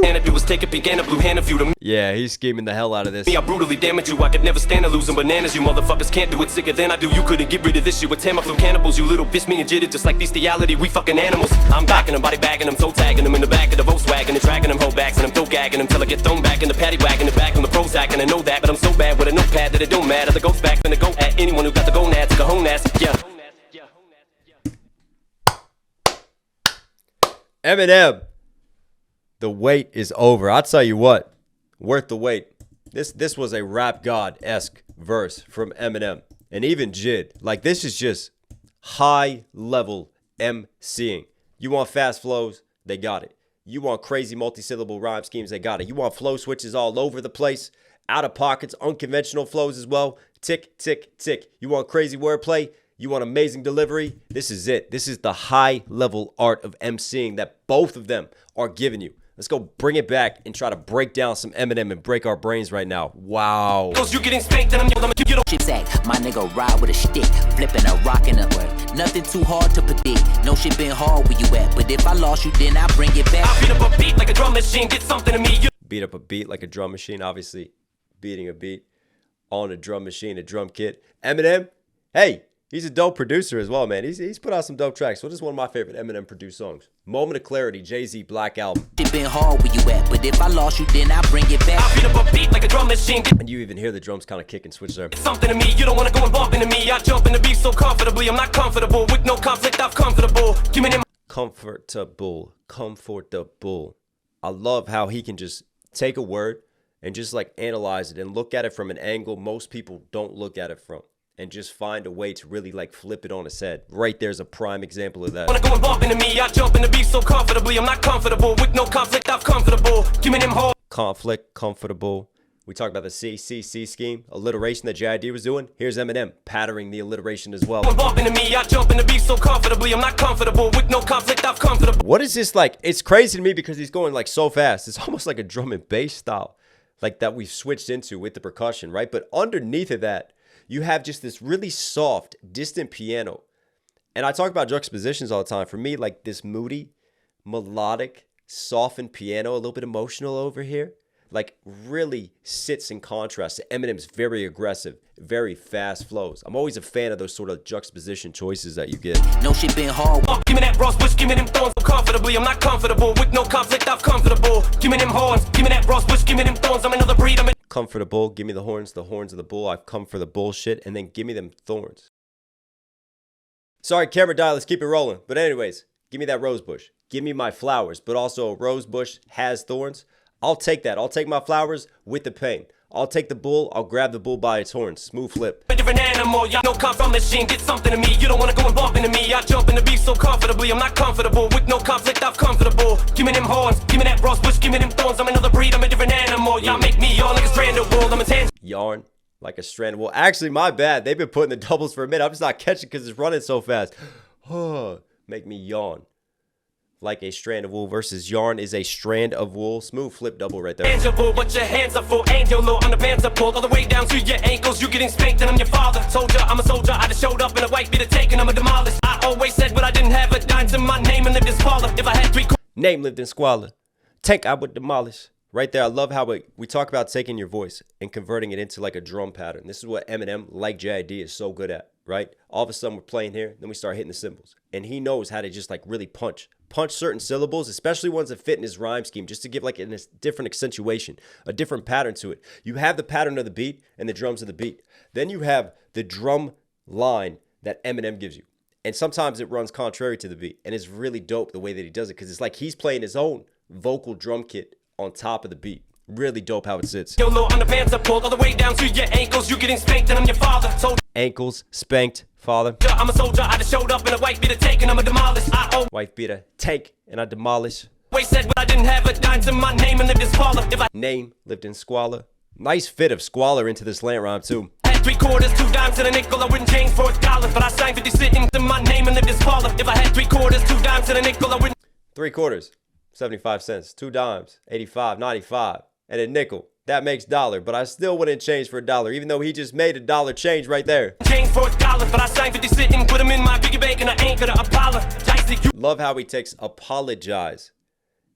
Xanadu was take a peek and a blue hand a few to me. Yeah, he's scheming the hell out of this. I brutally damage you. I could never stand to losing bananas. You motherfuckers can't do it sicker than I do. You couldn't get rid of this shit with Tamiflu cannibals. You little bitch, me and jitted just like bestiality. We fucking animals. I'm backing them, body bagging them, toe tagging them in the back of the Volkswagen and dragging them whole backs and I'm toe gagging them till I get thrown back in the paddy wagon and back on the Prozac. And I know that, but I'm so bad with a notepad that it don't matter. The ghost back, then go at anyone who got the gonads, cojones. Yeah. Eminem, the wait is over. I'll tell you what, worth the wait. This was a rap god-esque verse from Eminem. And even Jid. Like, this is just high-level MCing. You want fast flows? They got it. You want crazy multi-syllable rhyme schemes? They got it. You want flow switches all over the place? Out of pockets, unconventional flows as well? Tick, tick, tick. You want crazy wordplay? You want amazing delivery? This is it. This is the high-level art of MCing that both of them are giving you. Let's go bring it back and try to break down some Eminem and break our brains right now. Wow. You getting spanked and I'm you don't Chips act, my nigga ride with a stick, flipping a rockin' a word. Nothing too hard to predict. No shit been hard where you at, but if I lost you, then I bring it back. I beat up a beat like a drum machine, get something to me. You Beat up a beat like a drum machine. Obviously, beating a beat on a drum machine, a drum kit. Eminem, hey, he's a dope producer as well, man. He's put out some dope tracks. What is one of my favorite Eminem produced songs? Moment of Clarity, Jay-Z, Black Album. Shit been hard where you at, but if I lost you, then I bring it back. I beat up a beat like a drum machine, get And you even hear the drums kind of kick and switch there. something to me. You don't wanna go and bump into me. I jump in the beat so comfortably. I'm not comfortable with no conflict. I'm comfortable. Give me them. Comfortable. I love how he can just take a word and just like analyze it and look at it from an angle most people don't look at it from. And just find a way to really like flip it on its head. Right there's a prime example of that. Wanna go and bump into me. I jump in the beat so comfortably. I'm not comfortable with no conflict. I'm comfortable. Give me them whole. Conflict, comfortable. We talked about the CCC scheme, alliteration that JID was doing. Here's Eminem patterning the alliteration as well. Bump into me. I jump in the beat so comfortably. I'm not comfortable with no conflict. I'm comfortable. What is this like? It's crazy to me because he's going like so fast. It's almost like a drum and bass style, like that we've switched into with the percussion, right? But underneath of that, you have just this really soft, distant piano. And I talk about juxtapositions all the time. For me, like this moody, melodic softened piano, a little bit emotional over here, like really sits in contrast to Eminem's very aggressive, very fast flows. I'm always a fan of those sort of juxtaposition choices that you get. No shit been hard. Give me that Ross Bush, give me them thorns comfortably. I'm not comfortable with no conflict, I'm comfortable. Give me them horns, give me that Ross Bush, give me them thorns. I'm another breed, Comfortable, give me the horns of the bull. I've come for the bullshit, and then give me them thorns. Sorry, camera die, let's keep it rolling. But anyways, give me that rose bush. Give me my flowers, but also a rose bush has thorns. I'll take that. I'll take my flowers with the pain. I'll take the bull. I'll grab the bull by its horns. Smooth flip. A different animal, y'all know come from machine, did something to me. You don't wanna go and bump into me. I jump in the beat so comfortably. I'm not comfortable with no conflict, I'm comfortable. Give me them horns, give me that Ross Bush, give me them thorns. I'm another breed, I'm a different animal. Y'all make me yawn like a strand of wool. I'm a tan. Yarn like a strand of wool. Actually, my bad. They've been putting the doubles for a minute. I'm just not catching because it's running so fast. Make me yawn like a strand of wool versus yarn is a strand of wool. Smooth flip double right there. Tangible, but your hands are full. Angel, low on the pants are pulled all the way down to your ankles. You getting spanked and I'm your father. Soldier, I'm a soldier. I just showed up in a white beater taken. I'm a demolished. I always said what I didn't have a dime to my name and lived in squalor. If I had three name lived in squalor. Tank, I would demolish. Right there, I love how we talk about taking your voice and converting it into like a drum pattern. This is what Eminem, like JID, is so good at, right? All of a sudden we're playing here, then we start hitting the cymbals. And he knows how to just like really punch certain syllables, especially ones that fit in his rhyme scheme, just to give like a different accentuation, a different pattern to it. You have the pattern of the beat and the drums of the beat. Then you have the drum line that Eminem gives you. And sometimes it runs contrary to the beat. And it's really dope the way that he does it, because it's like he's playing his own vocal drum kit on top of the beat. Really dope how it sits. YOLO on the pants are pulled all the way down to your ankles. You getting spanked and I'm your father. Soldier, Ankles spanked, father. I'm a soldier. I just showed up in a white beater taken. I'm a demolished. I always White beater, take, and I demolish. said what I didn't have a dime to my name and lived in squalor. If I Name lived in squalor. Nice fit of squalor into this slant rhyme too. had 3 quarters, 2 dimes and a nickel, I wouldn't change for $1. But I signed 50 sitting to my name and lived in squalor. If I had 3 quarters, 2 dimes and a nickel, I wouldn't 3 quarters, 75 cents. 2 dimes, 85, 95, and a nickel. That makes $1, but I still wouldn't change for $1, even though he just made $1 change right there. change for $1. But I signed 50 sitting, put them in my piggy bank and I ain't gonna apologize to you. Love how he takes apologize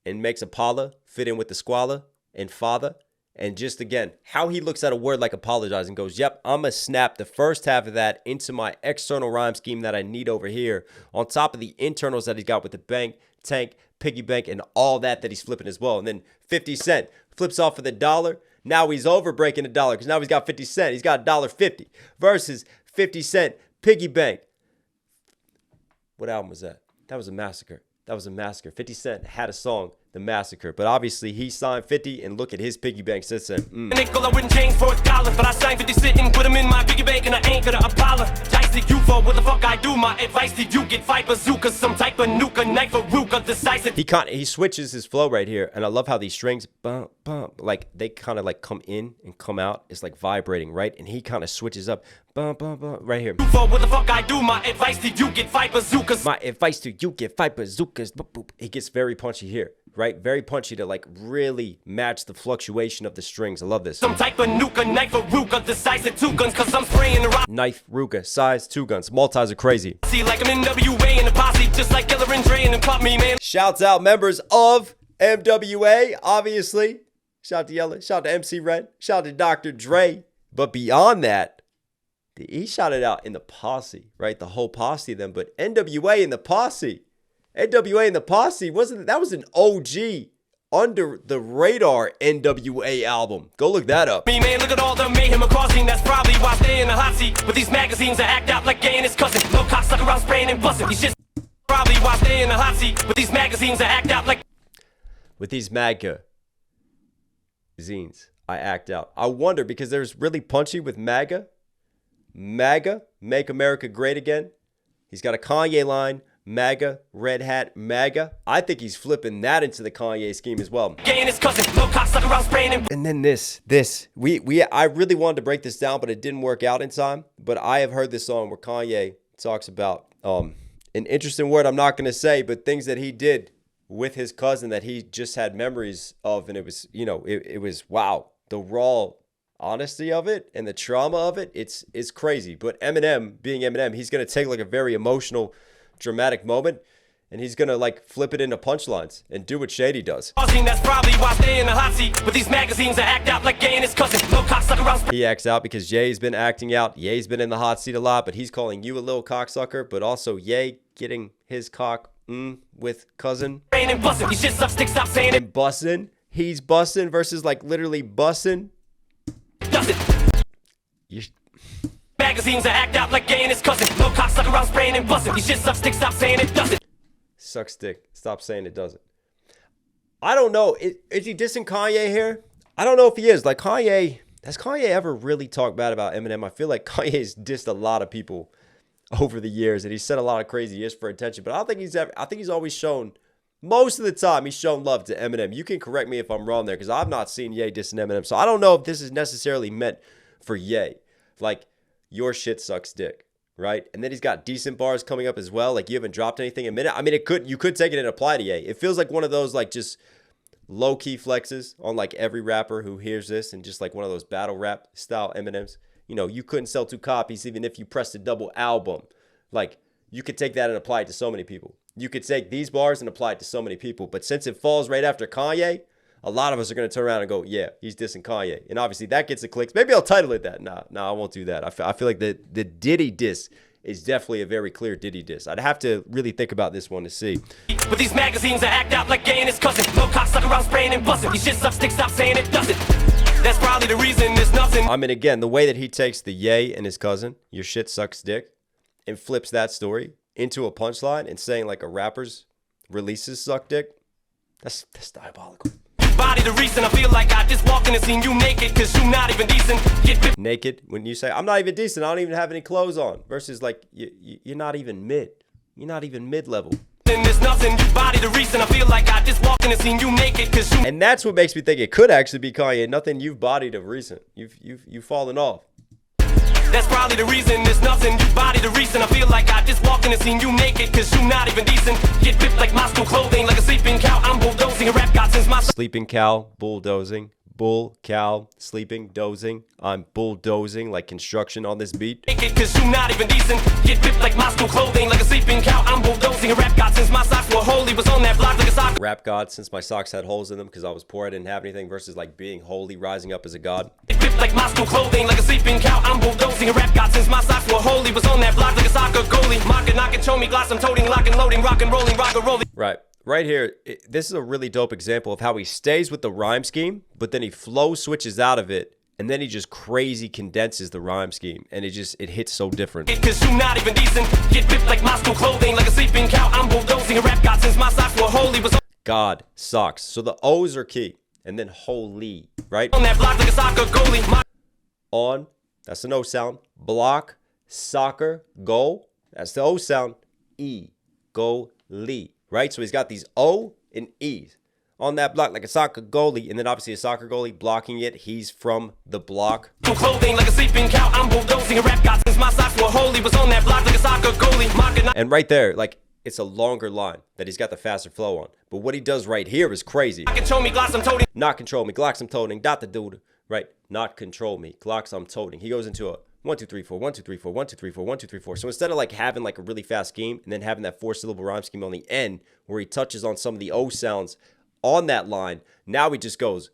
and makes Apollo fit in with the squalor and father. And just again, how he looks at a word like apologize and goes, yep, I'm going to snap the first half of that into my external rhyme scheme that I need over here, on top of the internals that he's got with the bank, tank, piggy bank, and all that he's flipping as well. And then 50 Cent flips off of the $1. Now he's over breaking $1 because now he's got 50 Cent. He's got $1.50 versus 50 Cent piggy bank. What album was that? That was a massacre. That was a massacre. 50 Cent had a song, The Massacre, but obviously he signed 50, and look at his piggy bank since then. Nickel, I wouldn't change for $1. But I signed 50 sitting, put them in my piggy bank and I ain't gonna apologize to you for what the fuck I do. My advice to you, get fight bazooka, some type of nuke, a knife, a ruka, decisive. He switches his flow right here, and I love how these strings bump, bump, like they kind of like come in and come out. It's like vibrating, right? And he kind of switches up, bump, bump, bump, right here. For what the fuck I do, my advice to you, get fight bazookas. My advice to you, get fight bazookas. Boop, boop. He gets very punchy here, right? Very punchy to like really match the fluctuation of the strings. I love this. Some type of nuke, a knife, a ruka, decisive 2 guns, cause I'm spraying the rock. Knife, Ruka, size, 2 guns. Multis are crazy. See, like I'm NWA in the posse, just like Killer and Dre and pop me, man. Shouts out members of MWA, obviously. Shout out to Yella. Shout out to MC Ren. Shout out to Dr. Dre. But beyond that, he shouted out in the posse, right? The whole posse of them. But NWA in the posse. NWA in the posse that was an OG under the radar NWA album. Go look that up. Me, man, look at all the mayhem causing. That's probably why I stay in the hot seat. With these magazines that act out like gay and his cousin. No cocksucker around spraying and busting. He's just probably why I stay in the hot seat. With these magazines that act out like. With these MAGA zines, I act out. I wonder, because there's really punchy with MAGA. MAGA, Make America Great Again. He's got a Kanye line. MAGA, red hat, MAGA. I think he's flipping that into the Kanye scheme as well. Gay and his cousin. No cocksucker around spraying and. And then this. I really wanted to break this down, but it didn't work out in time. But I have heard this song where Kanye talks about an interesting word I'm not going to say, but things that he did with his cousin that he just had memories of. And it was, it was, wow, the raw honesty of it and the trauma of it. It's crazy. But Eminem, being Eminem, he's going to take like a very emotional, dramatic moment and he's gonna like flip it into punchlines and do what Shady does. That's probably why I stay in the hot seat with these magazines that act out like gay and his cousin. Little cocksucker around. He acts out because Ye's been acting out. Ye's been in the hot seat a lot, but he's calling you a little cocksucker, but also Ye getting his cock with cousin. And bussin'. He shit sucks dick, stop saying it. And bussin'. He's bussin' versus like literally bussin'. Does it? Magazines that act out like gay and his cousin. Little cocksucker around spraying and bussin'. He shit sucks dick, stop saying it. Does it? Sucks dick. Stop saying it doesn't. I don't know. Is he dissing Kanye here? I don't know if he is. Like Kanye, has Kanye ever really talked bad about Eminem? I feel like Kanye's dissed a lot of people over the years, and he's said a lot of crazy ish for attention. But I don't think he's ever. I think he's always shown, most of the time, he's shown love to Eminem. You can correct me if I'm wrong there, because I've not seen Ye dissing Eminem. So I don't know if this is necessarily meant for Ye. Like, your shit sucks dick, right? And then he's got decent bars coming up as well. Like, you haven't dropped anything in a minute. I mean, you could take it and apply to Ye. It feels like one of those like just low-key flexes on like every rapper who hears this, and just like one of those battle rap style Eminems. You know, you couldn't sell 2 copies even if you pressed a double album. Like, you could take that and apply it to so many people. You could take these bars and apply it to so many people. But since it falls right after Kanye, a lot of us are going to turn around and go, yeah, he's dissing Kanye. And obviously that gets the clicks. Maybe I'll title it that. Nah, I won't do that. I feel like the Diddy diss is definitely a very clear Diddy diss. I'd have to really think about this one to see. But these magazines that act out like gay and his cousin. Little cocksucker around spraying and bussin'. He shit sucks dick, stop saying it doesn't. That's probably the reason there's nothing. I mean, again, the way that he takes the Ye and his cousin, your shit sucks dick, and flips that story into a punchline and saying like a rapper's releases suck dick, that's diabolical. Body the reason I feel like I just walked in and seen you naked, cause you not even decent. Get naked when you say I'm not even decent, I don't even have any clothes on, versus like you're not even mid. You're not even mid-level. There's nothing, you body the reason I feel like I just walked in and seen you naked, cause you. And that's what makes me think it could actually be Kanye. Nothing you've bodied of recent. You've fallen off. That's probably the reason there's nothing, you body the reason I feel like I just walked in and seen you naked, cause you not even decent. Get ripped like Moscow clothing, like a sleeping cow. I'm bulldozing a rap god since my sleeping cow, bulldozing. Bull, cow, sleeping, dozing. I'm bulldozing like construction on this beat. Cause you not even decent. Get ripped like Moscow clothing, like a sleeping cow. I'm bulldozing a rap god since my socks were holy. Was on that block like a sock. Rap god since my socks had holes in them because I was poor, I didn't have anything, versus like being holy, rising up as a god. Get ripped like Moscow clothing, like a sleeping cow. I'm bulldozing a rap god since my socks were holy. Was on that block like a soccer goalie. Mocking, knocking, show me glass, I'm toting, locking, loading, rocking, rolling, rock and rolling. Right. Right here, this is a really dope example of how he stays with the rhyme scheme, but then he flow switches out of it, and then he just crazy condenses the rhyme scheme, and it hits so different. Cause you not even decent. Get ripped like Moscow clothing, like a sleeping cow. I'm bulldozing a rap god since my socks were holy. Was God, socks. So the O's are key, and then holy, right? On that block like a soccer goalie. On, that's an O sound. Block, soccer, goal, that's the O sound. E, goalie. Right? So he's got these O and E's on that block like a soccer goalie, and then obviously a soccer goalie blocking it. He's from the block. Clothing like a sleeping cow. I'm bulldozing a rap god since my socks were holy. Was on that block like a soccer goalie. And right there, like, it's a longer line that he's got the faster flow on. But what he does right here is crazy. Not control me, Glocks I'm toting. Not control me, Glocks I'm toting. Dot the dude. Right? Not control me, Glocks I'm toting. He goes into a 1, 2, 3, 4, 1, 2, 3, 4, 1, 2, 3, 4, 1, 2, 3, 4. So instead of like having like a really fast scheme and then having that 4-syllable rhyme scheme on the end where he touches on some of the O sounds on that line, now he just goes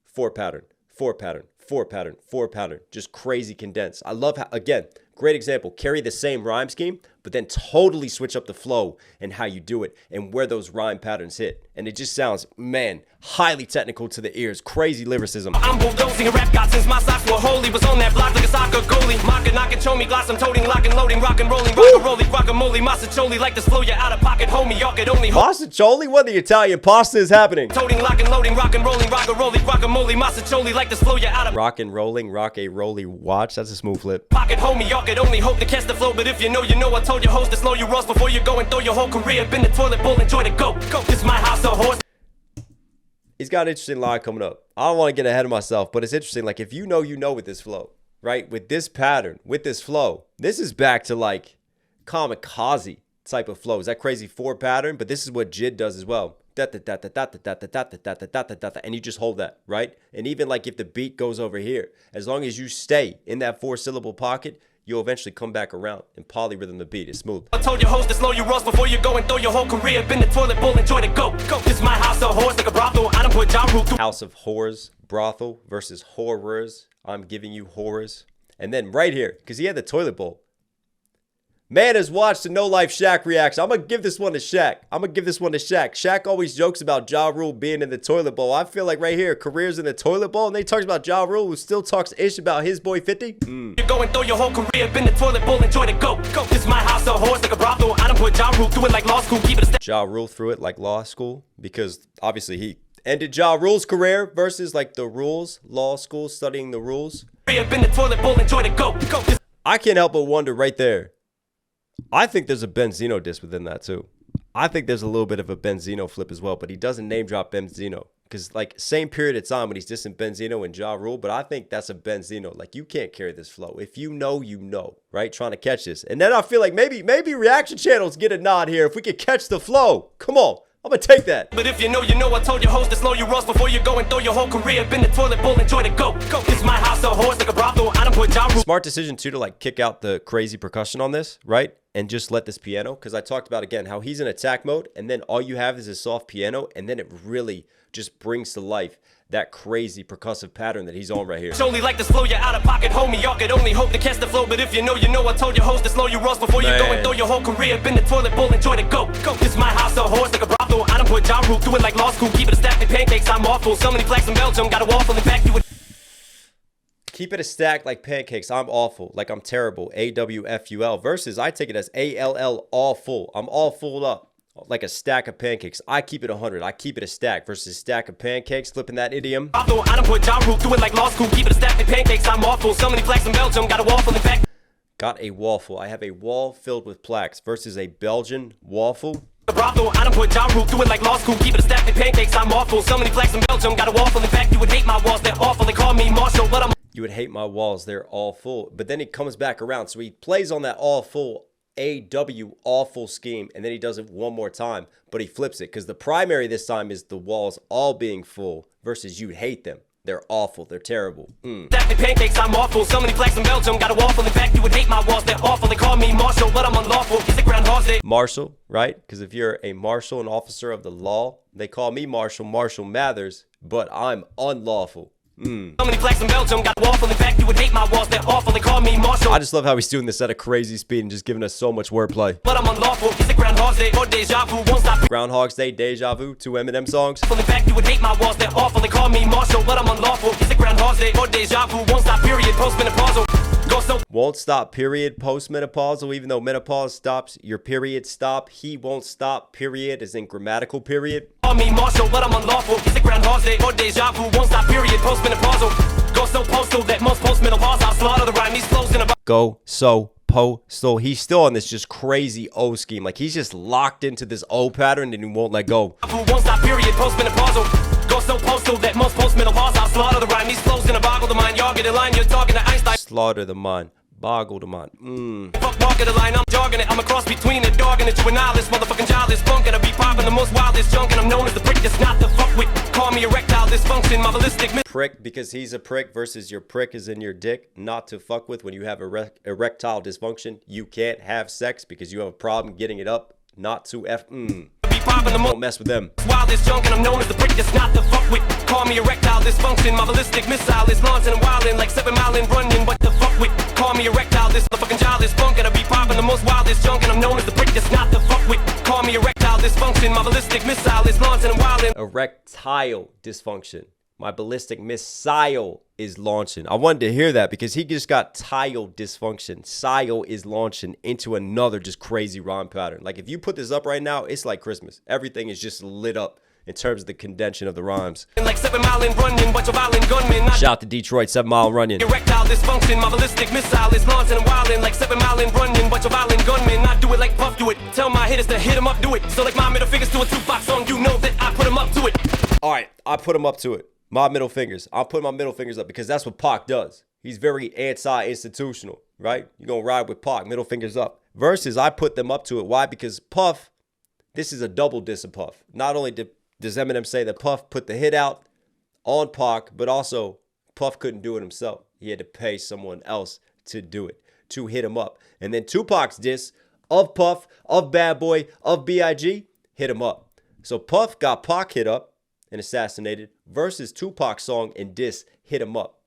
4 pattern, 4 pattern, 4 pattern, 4 pattern. Just crazy condensed. I love how, again, great example. Carry the same rhyme scheme, but then totally switch up the flow and how you do it and where those rhyme patterns hit. And it just sounds, man, highly technical to the ears. Crazy lyricism. I'm bulldozing a rap god since my socks were holy. Was on that block like a soccer goalie. Mocking, knocking, show me glass, I'm toting, locking, loading, rocking, rolling, rock-a-rolling, guacamole, massacholi, like this flow you out of pocket, homie. Y'all could only massacholi? What the Italian pasta is happening? Toting, locking, loading, rocking, rolling, rock-a-rolling, guacamole, massacholi, like this flow you out of rock and rolling, rock-a-rolly, watch. That's a smooth flip. Pocket, homie. Y'all could only hope to catch the flow, but if you know, I told your host to slow your rolls before you go and throw your whole career up in the toilet bowl. Enjoy the go. This is my house of horse. He's got an interesting line coming up. I don't want to get ahead of myself, but it's interesting. Like, if you know with this flow, right? With this pattern, with this flow, this is back to like kamikaze type of flow. Is that crazy 4 pattern? But this is what Jid does as well. And you just hold that, right? And even like if the beat goes over here, as long as you stay in that 4-syllable pocket, you'll eventually come back around and polyrhythm the beat. It's smooth. I told your host to slow your rolls before you go and throw your whole career. Been the toilet bowl, enjoy the go. This is my house of horse like a brothel. I done put Ja Rule through. House of Horrors, brothel versus horrors. I'm giving you horrors. And then right here, because he had the toilet bowl. Man has watched the No Life Shaq reaction. I'm going to give this one to Shaq. Shaq always jokes about Ja Rule being in the toilet bowl. I feel like right here, career's in the toilet bowl, and they talks about Ja Rule, who still talks ish about his boy 50. You go and throw your whole career. Been the toilet bowl, enjoy the go. This is my house of horse like a brothel. I done put Ja Rule through it like law school. Keep it a step. Ja Rule through it like law school, because obviously he ended Ja Rule's career versus like the rules, law school, studying the rules. Been the toilet bowl, enjoy the go. I can't help but wonder right there. I think there's a Benzino diss within that too. I think there's a little bit of a Benzino flip as well, but he doesn't name drop Benzino because like same period of time when he's dissing Benzino and Ja Rule, but I think that's a Benzino. Like you can't carry this flow. If you know, right? Trying to catch this. And then I feel like maybe reaction channels get a nod here if we could catch the flow. Come on. I'm gonna take that. But if you know, I told your host to slow your rolls before you go and throw your whole career. Been the toilet bowl, enjoy the go. This is my house of horse like a brothel. I done put Ja Rule. Smart decision too to like kick out the crazy percussion on this, right? And just let this piano, because I talked about again how he's in attack mode, and then all you have is a soft piano, and then it really just brings to life that crazy percussive pattern that he's on right here. Only like to slow you out of pocket, homie. Y'all could only hope to catch the flow. But if you know, I told your host to slow your rolls before you go and throw your whole career. Been the toilet bowl, enjoy the go. This is my house of horse like a brothel. I done put Ja Rule through it like law school. Keep it a stack of pancakes, I'm awful. So many flags in Belgium, got a waffle. In fact, you would keep it a stack like pancakes. I'm awful. Like I'm terrible. AWFUL versus I take it as ALL awful. I'm all full up. Like a stack of pancakes. I keep it 100. I keep it a stack versus stack of pancakes. Flipping that idiom. I done put Ja Rule through it like law school. Keep it a stack of pancakes, I'm awful. So many flags in Belgium, got a waffle. In fact, got a waffle. I have a wall filled with plaques versus a Belgian waffle. the brothel. I done put Ja Rule through it like law school. Keep it a stack of pancakes, I'm awful. So many flags in Belgium, got a waffle. In fact, you would hate my walls, they're awful. They call me Marshall, but I'm You would hate my walls. They're all full. But then he comes back around. So he plays on that all full AW awful scheme. And then he does it one more time. But he flips it. Because the primary this time is the walls all being full versus you'd hate them. They're awful. They're terrible. stack of pancakes, I'm awful. So many flags in Belgium, got a waffle. In fact, you would hate my walls, they're awful. They call me Marshall, but I'm unlawful. It's a Groundhog's Day. Marshal, right? Because if you're a marshal, an officer of the law, they call me Marshall Mathers, but I'm unlawful. So many flags in Belgium, got a waffle. In fact, you would hate my walls, they're awful. They call me Marshall, I just love how he's doing this at a crazy speed and just giving us so much wordplay. but I'm unlawful. It's a Groundhog's Day or deja vu. Won't stop. Groundhog's Day, Deja Vu, two Eminem songs. In fact, you would hate my walls, they're awful. They call me Marshall, but I'm unlawful. It's a Groundhog's Day or deja vu. Won't stop. Period. Postmenopausal. Go so. Won't stop, period, postmenopausal. Even though menopause stops, your period stop. He won't stop, period, as in grammatical period. Call me Marshall, but I'm unlawful. It's a Groundhog's Day or deja vu. Won't stop. Period. Postmenopausal. Go so postal that most postmenopause. I'll slaughter the rhyme. These flows in a Go so postal. He's still on this just crazy O scheme. Like he's just locked into this O pattern and he won't let go. won't stop. Period. Postmenopausal. Go so postal that most postmenopause. I'll slaughter the rhyme. These flows in a boggle the mind. Y'all get in line. You're talking to Einstein. Slaughter the mind. Boggle the mind. Fuck walking the line, I'm jogging it. I'm a cross between a dog and a juvenilist. Motherfucking childish punk, and I be popping the most wildest junk. And I'm known as the prick that's not the fuck with. Call me erectile dysfunction, my ballistic Prick because he's a prick versus your prick is in your dick. Not to fuck with when you have erectile dysfunction. You can't have sex because you have a problem getting it up. Not to be popping the most Don't mess with them. wildest junk, and I'm known as the prick that's not the fuck with. Call me erectile dysfunction, my ballistic missile is launching and wildin' like 7 Mile and running. What the fuck with? Call me erectile, this motherfucking childish punk, and I be popping the most wildest junk, and I'm known as the prick that's not the fuck with. Call me erectile dysfunction, my ballistic missile is launching and wildin'. Erectile dysfunction. My ballistic missile is launching. I wanted to hear that because he just got tile dysfunction. Sile is launching into another just crazy rhyme pattern. Like if you put this up right now, it's like Christmas. Everything is just lit up in terms of the condension of the rhymes. Like 7 Mile and running, but you're violent gunman. Shout out to Detroit, 7 Mile Runyon. Erectile dysfunction, my ballistic missile is launching and wildin' like 7 Mile and running, but you're violent gunman. I do it like Puff, do it. Tell my hitters to hit 'em up, do it. So like my middle fingers to a Tupac song, you know that I put 'em up to it. All right, I put him up to it. My middle fingers. I'll put my middle fingers up because that's what Pac does. He's very anti-institutional, right? You're going to ride with Pac, middle fingers up. Versus I put them up to it. Why? Because Puff, this is a double diss of Puff. Not only does Eminem say that Puff put the hit out on Pac, but also Puff couldn't do it himself. He had to pay someone else to do it. to Hit 'Em Up. And then Tupac's diss of Puff, of Bad Boy, of B.I.G., Hit 'Em Up. So Puff got Pac hit up and assassinated versus Tupac's song and diss Hit 'Em Up.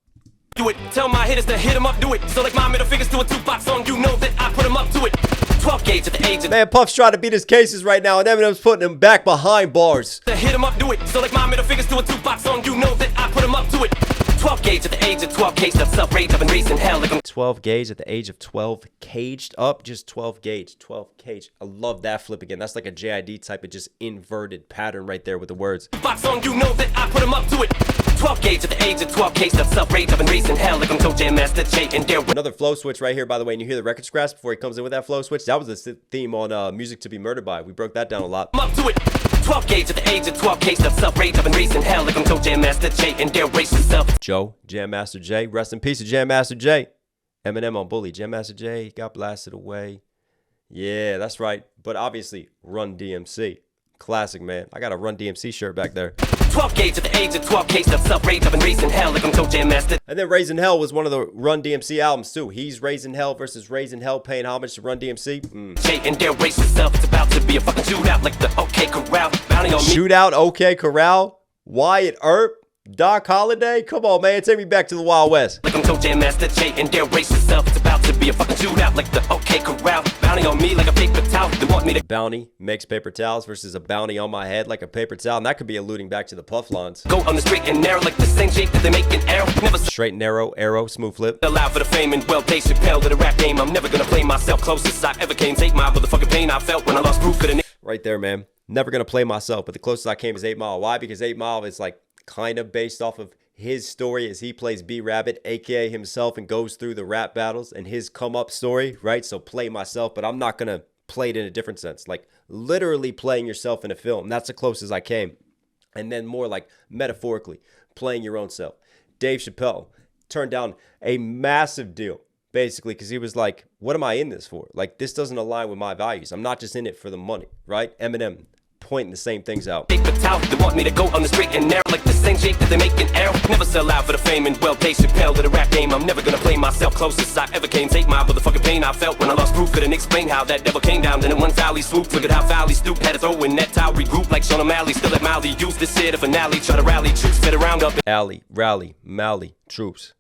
Do it. Tell my hitters to hit 'em up, do it. So like my middle fingers to a Tupac song, you know that I put 'em up to it. 12 gauge at the age of... Man, Puff's trying to beat his cases right now, and Eminem's putting him back behind bars. To hit 'em up, do it. So like my middle fingers to a Tupac song, you know that I put 'em up to it. 12 gauge at the age of 12 caged up, self-rage, I've been raising hell like I'm 12 gauge at the age of 12, caged up, just 12 gauge, 12 cage. I love that flip again. That's like a JID type of just inverted pattern right there with the words. Tupac song, you know that I put 'em up to it. 12 gauge at the age of 12 caged up, self-rage, I've been raising hell like I'm Toe Jam Master Jay and Dare. Another flow switch right here, by the way, and you hear the record scratch before he comes in with that flow switch. That was the theme on Music to Be Murdered By. We broke that down a lot. I'm up to it. 12 gauge at the age of 12 caged up, self-rage, I've been raising hell like I'm Toe Jam Master Jay and Dare race yourself. Joe, Jam Master Jay, rest in peace to Jam Master Jay. Eminem on Bully, Jam Master Jay got blasted away. Yeah, that's right. But obviously, Run DMC. Classic, man. I got a Run DMC shirt back there. 12 gauge at the age of 12 caged up, self-rage, I've been raising hell like I'm Toe Jam Master. And then Raising Hell was one of the Run DMC albums too. He's Raising Hell versus Raising Hell, paying homage to Run DMC. Jay and Dare race yourself, it's about to be a fucking shootout like the OK Corral. Bounty on me. Shootout, OK Corral, Wyatt Earp, Doc Holliday. Come on, man. Take me back to the Wild West. Like I'm Toe Jam Master Jay and Dare race yourself, it's about to be a fucking shootout like the OK Corral. Bounty on me like a paper towel. They want me to Bounty makes paper towels versus a bounty on my head like a paper towel. And that could be alluding back to the Puff lines. go on the straight and narrow like the same shape that they make an arrow. Never Straight, narrow, arrow, smooth flip. allow for the fame and well Dave Chappelle to the rap game. I'm never gonna play myself closest I ever came. Take my motherfucking pain I felt when I lost proof of the Right there, man. Never going to play myself, but the closest I came is 8 Mile. Why? Because 8 Mile is like kind of based off of his story as he plays B-Rabbit, aka himself, and goes through the rap battles and his come-up story, right? So play myself, but I'm not going to play it in a different sense. Like literally playing yourself in a film. That's the closest I came. And then more like metaphorically playing your own self. Dave Chappelle turned down a massive deal, basically, because he was like, what am I in this for? Like, this doesn't align with my values. I'm not just in it for the money, right? Eminem pointing the same things out. paper towel. They want me to go on the straight and narrow like the same shape that they make an arrow. Never sell out for the fame and well Dave Chappelle to the rap game. I'm never gonna play myself closest I ever came. Take my motherfucking pain I felt when I lost proof. Couldn't explain how that devil came down. Then in one foul he swooped. Look at how foul he stooped. Had to throw in that towel. Regroup like Sean O'Malley. Still at Mally. Used this shit a finale. Try to rally troops. Fit around up. Alley, rally, Mally, troops,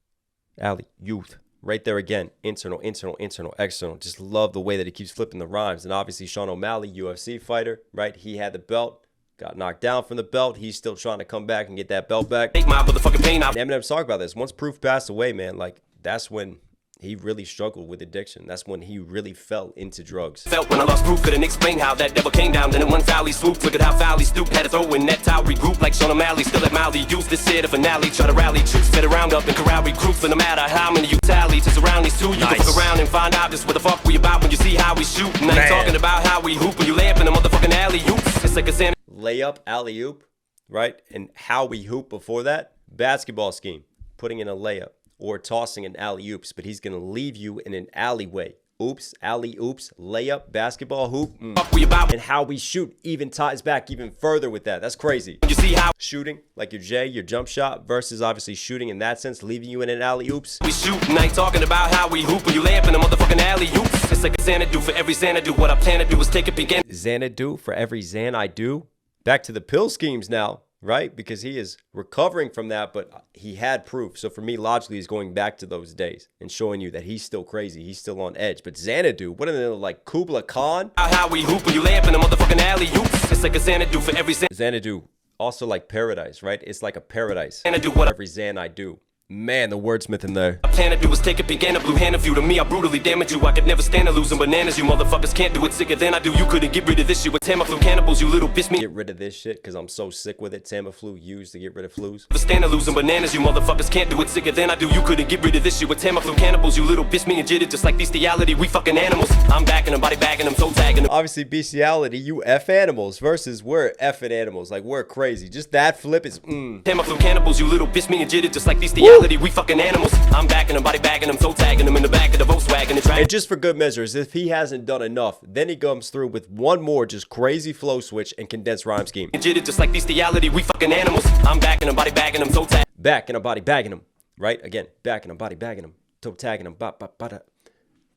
alley, youth. Right there again, internal, external. Just love the way that he keeps flipping the rhymes. And obviously Sean O'Malley, UFC fighter, right? He had the belt, got knocked down from the belt. He's still trying to come back and get that belt back. Take my motherfucking pain I And Eminem's talking about this. Once Proof passed away, man, like that's when he really struggled with addiction. That's when he really fell into drugs. felt when I lost proof. Couldn't explain how that devil came down. Then in one foul he swooped. Look at how foul he stooped. Had to throw in that towel. Regroup like Sean O'Malley. Still at Mally. Used this shit a finale. Try to rally troops. Fit around up and corral recruits. And no matter how many you tally to surround these two, you can fuck around and find out just what the fuck we about when you see how we shoot. And I ain't talking about how we hoop when you lay up in a motherfucking alley oops. It's like a Santa. Layup, alley-oop, right? And how we hoop before that, basketball scheme, putting in a layup or tossing an alley-oops, but he's going to leave you in an alleyway. Oops, alley-oops, layup, basketball hoop. Fuck we about And how we shoot even ties back even further with that. That's crazy. when you see how Shooting, like your J, your jump shot, versus obviously shooting in that sense, leaving you in an alley-oops. we shoot. And I ain't talking about how we hoop when you lay up in a motherfucking alley oops. It's like a Xanadu for every Xanadu. What I plan to do is take a peek in. Xanadu for every Xan I do. Back to the pill schemes now, right? Because he is recovering from that, but he had proof. So for me, logically, he's going back to those days and showing you that he's still crazy. He's still on edge. But Xanadu, what are they like? Kubla Khan? How we hoop when you lay up in a motherfucking alley oops. It's like a Xanadu for every Xanadu, also like paradise, right? It's like a paradise. Xanadu. What I Every Xan I do. Man, the wordsmith in there. plan to do is take a peek and a blue-handed view. To me, I brutally damage you. I could never stand to losing bananas. You motherfuckers can't do it sicker than I do. You couldn't get rid of this shit with Tamiflu cannibals. You little bitch me. Get rid of this shit because I'm so sick with it. Tamiflu used to get rid of flus. Never stand to losing bananas. You motherfuckers can't do it sicker than I do. You couldn't get rid of this shit with Tamiflu cannibals. You little bitch me and jitted just like bestiality. We fucking animals. I'm backing them, body bagging them, toe tagging them. Obviously, bestiality, you F animals versus we're effing animals. Like, we're crazy. Just that flip is Tamiflu cannibals. You little bitch me and jitted just like bestiality. We fucking animals. I'm backing them, body bagging them, toe tagging them in the back of the Volkswagen and track. And just for good measures, if he hasn't done enough, then he comes through with one more just crazy flow switch and condensed rhyme scheme. Jitted just like bestiality. We fucking animals. I'm backing them, body bagging them, toe tagging. Back in a body bagging him, right? Again, back in a body bagging him, toe tagging him, ba ba ba da.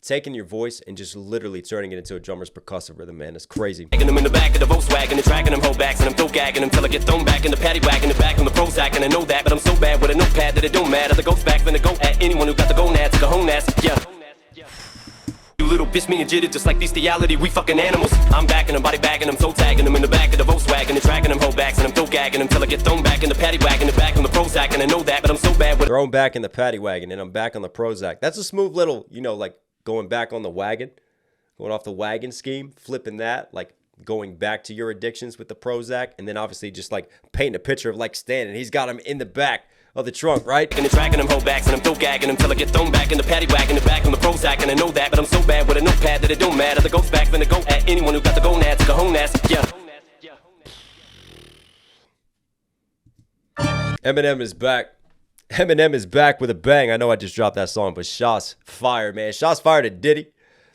taking your voice and just literally turning it into a drummer's percussive rhythm, man. It's crazy. Taking them in the back of the Volkswagen and tracking them whole backs, and I'm throw gagging them till I get thrown back in the paddy wagon, the back on the Prozac, and I know that, but I'm so bad with a notepad that it don't matter. The ghost back finna go at anyone who got the gonads, the gonads, yeah. You little bitch, me and jitted just like these theality, we fucking animals. I'm backing them, body bagging them, toe tagging them in the back of the Volkswagen and tracking them whole backs, and I'm throw gagging them till I get thrown back in the paddy wagon, the back on the Prozac, and I know that, but I'm so bad with Thrown back in the paddy wagon, and I'm back on the Prozac. That's a smooth little, you know, like going back on the wagon, going off the wagon scheme, flipping that, like going back to your addictions with the Prozac, and then obviously just like painting a picture of like Stan, and he's got him in the back of the trunk, right? and tracking them whole backs, and I'm throw gagging them till I get thrown back in the paddy wagon, the back on the Prozac, and I know that, but I'm so bad with a notepad that it don't matter. The ghost back finna go at anyone who got the gonads, the gonads, yeah. Eminem is back. Eminem is back with a bang. I know I just dropped that song, but shots fired, man. Shots fired at Diddy. A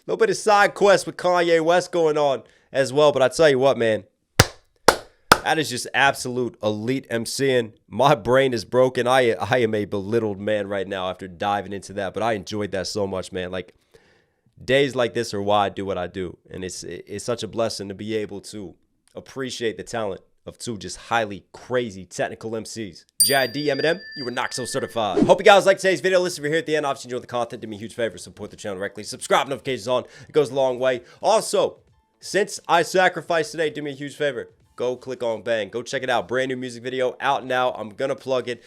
little bit of side quest with Kanye West going on as well, but I tell you what, man. That is just absolute elite MCing. My brain is broken. I am a belittled man right now after diving into that, but I enjoyed that so much, man. Like, days like this are why I do what I do, and it's such a blessing to be able to appreciate the talent of two just highly crazy technical MCs. J.I.D. Eminem, you were not so certified. Hope you guys liked today's video. Listen, if you're here at the end, obviously enjoy the content. Do me a huge favor, support the channel directly. Subscribe, notifications on. It goes a long way. Also, since I sacrificed today, do me a huge favor. Go click on Bang. Go check it out. Brand new music video out now. I'm going to plug it.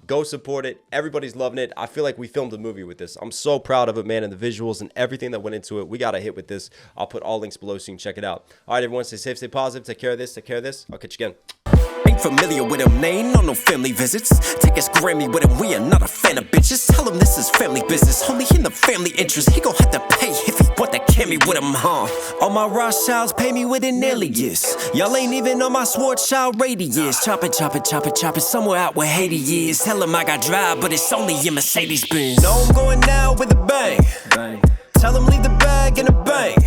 Go support it. Everybody's loving it. I feel like we filmed a movie with this. I'm so proud of it, man, and the visuals and everything that went into it. We got a hit with this. I'll put all links below so you can check it out. All right, everyone, stay safe, stay positive. Take care of this. Take care of this. I'll catch you again. Ain't familiar with him, they ain't on no family visits. Take his Grammy with him, we are not a fan of bitches. Tell him this is family business, only in the family interest. He gon' have to pay if he want that Camry with him, huh? All my Rothschilds pay me with an alias. Y'all ain't even on my Schwarzschild radius. Chop it, chop it, chop it, chop it, somewhere out where Haiti is. Tell him I got drive, but it's only in Mercedes-Benz. Know I'm going now with a bang. Tell him leave the bag in a bang.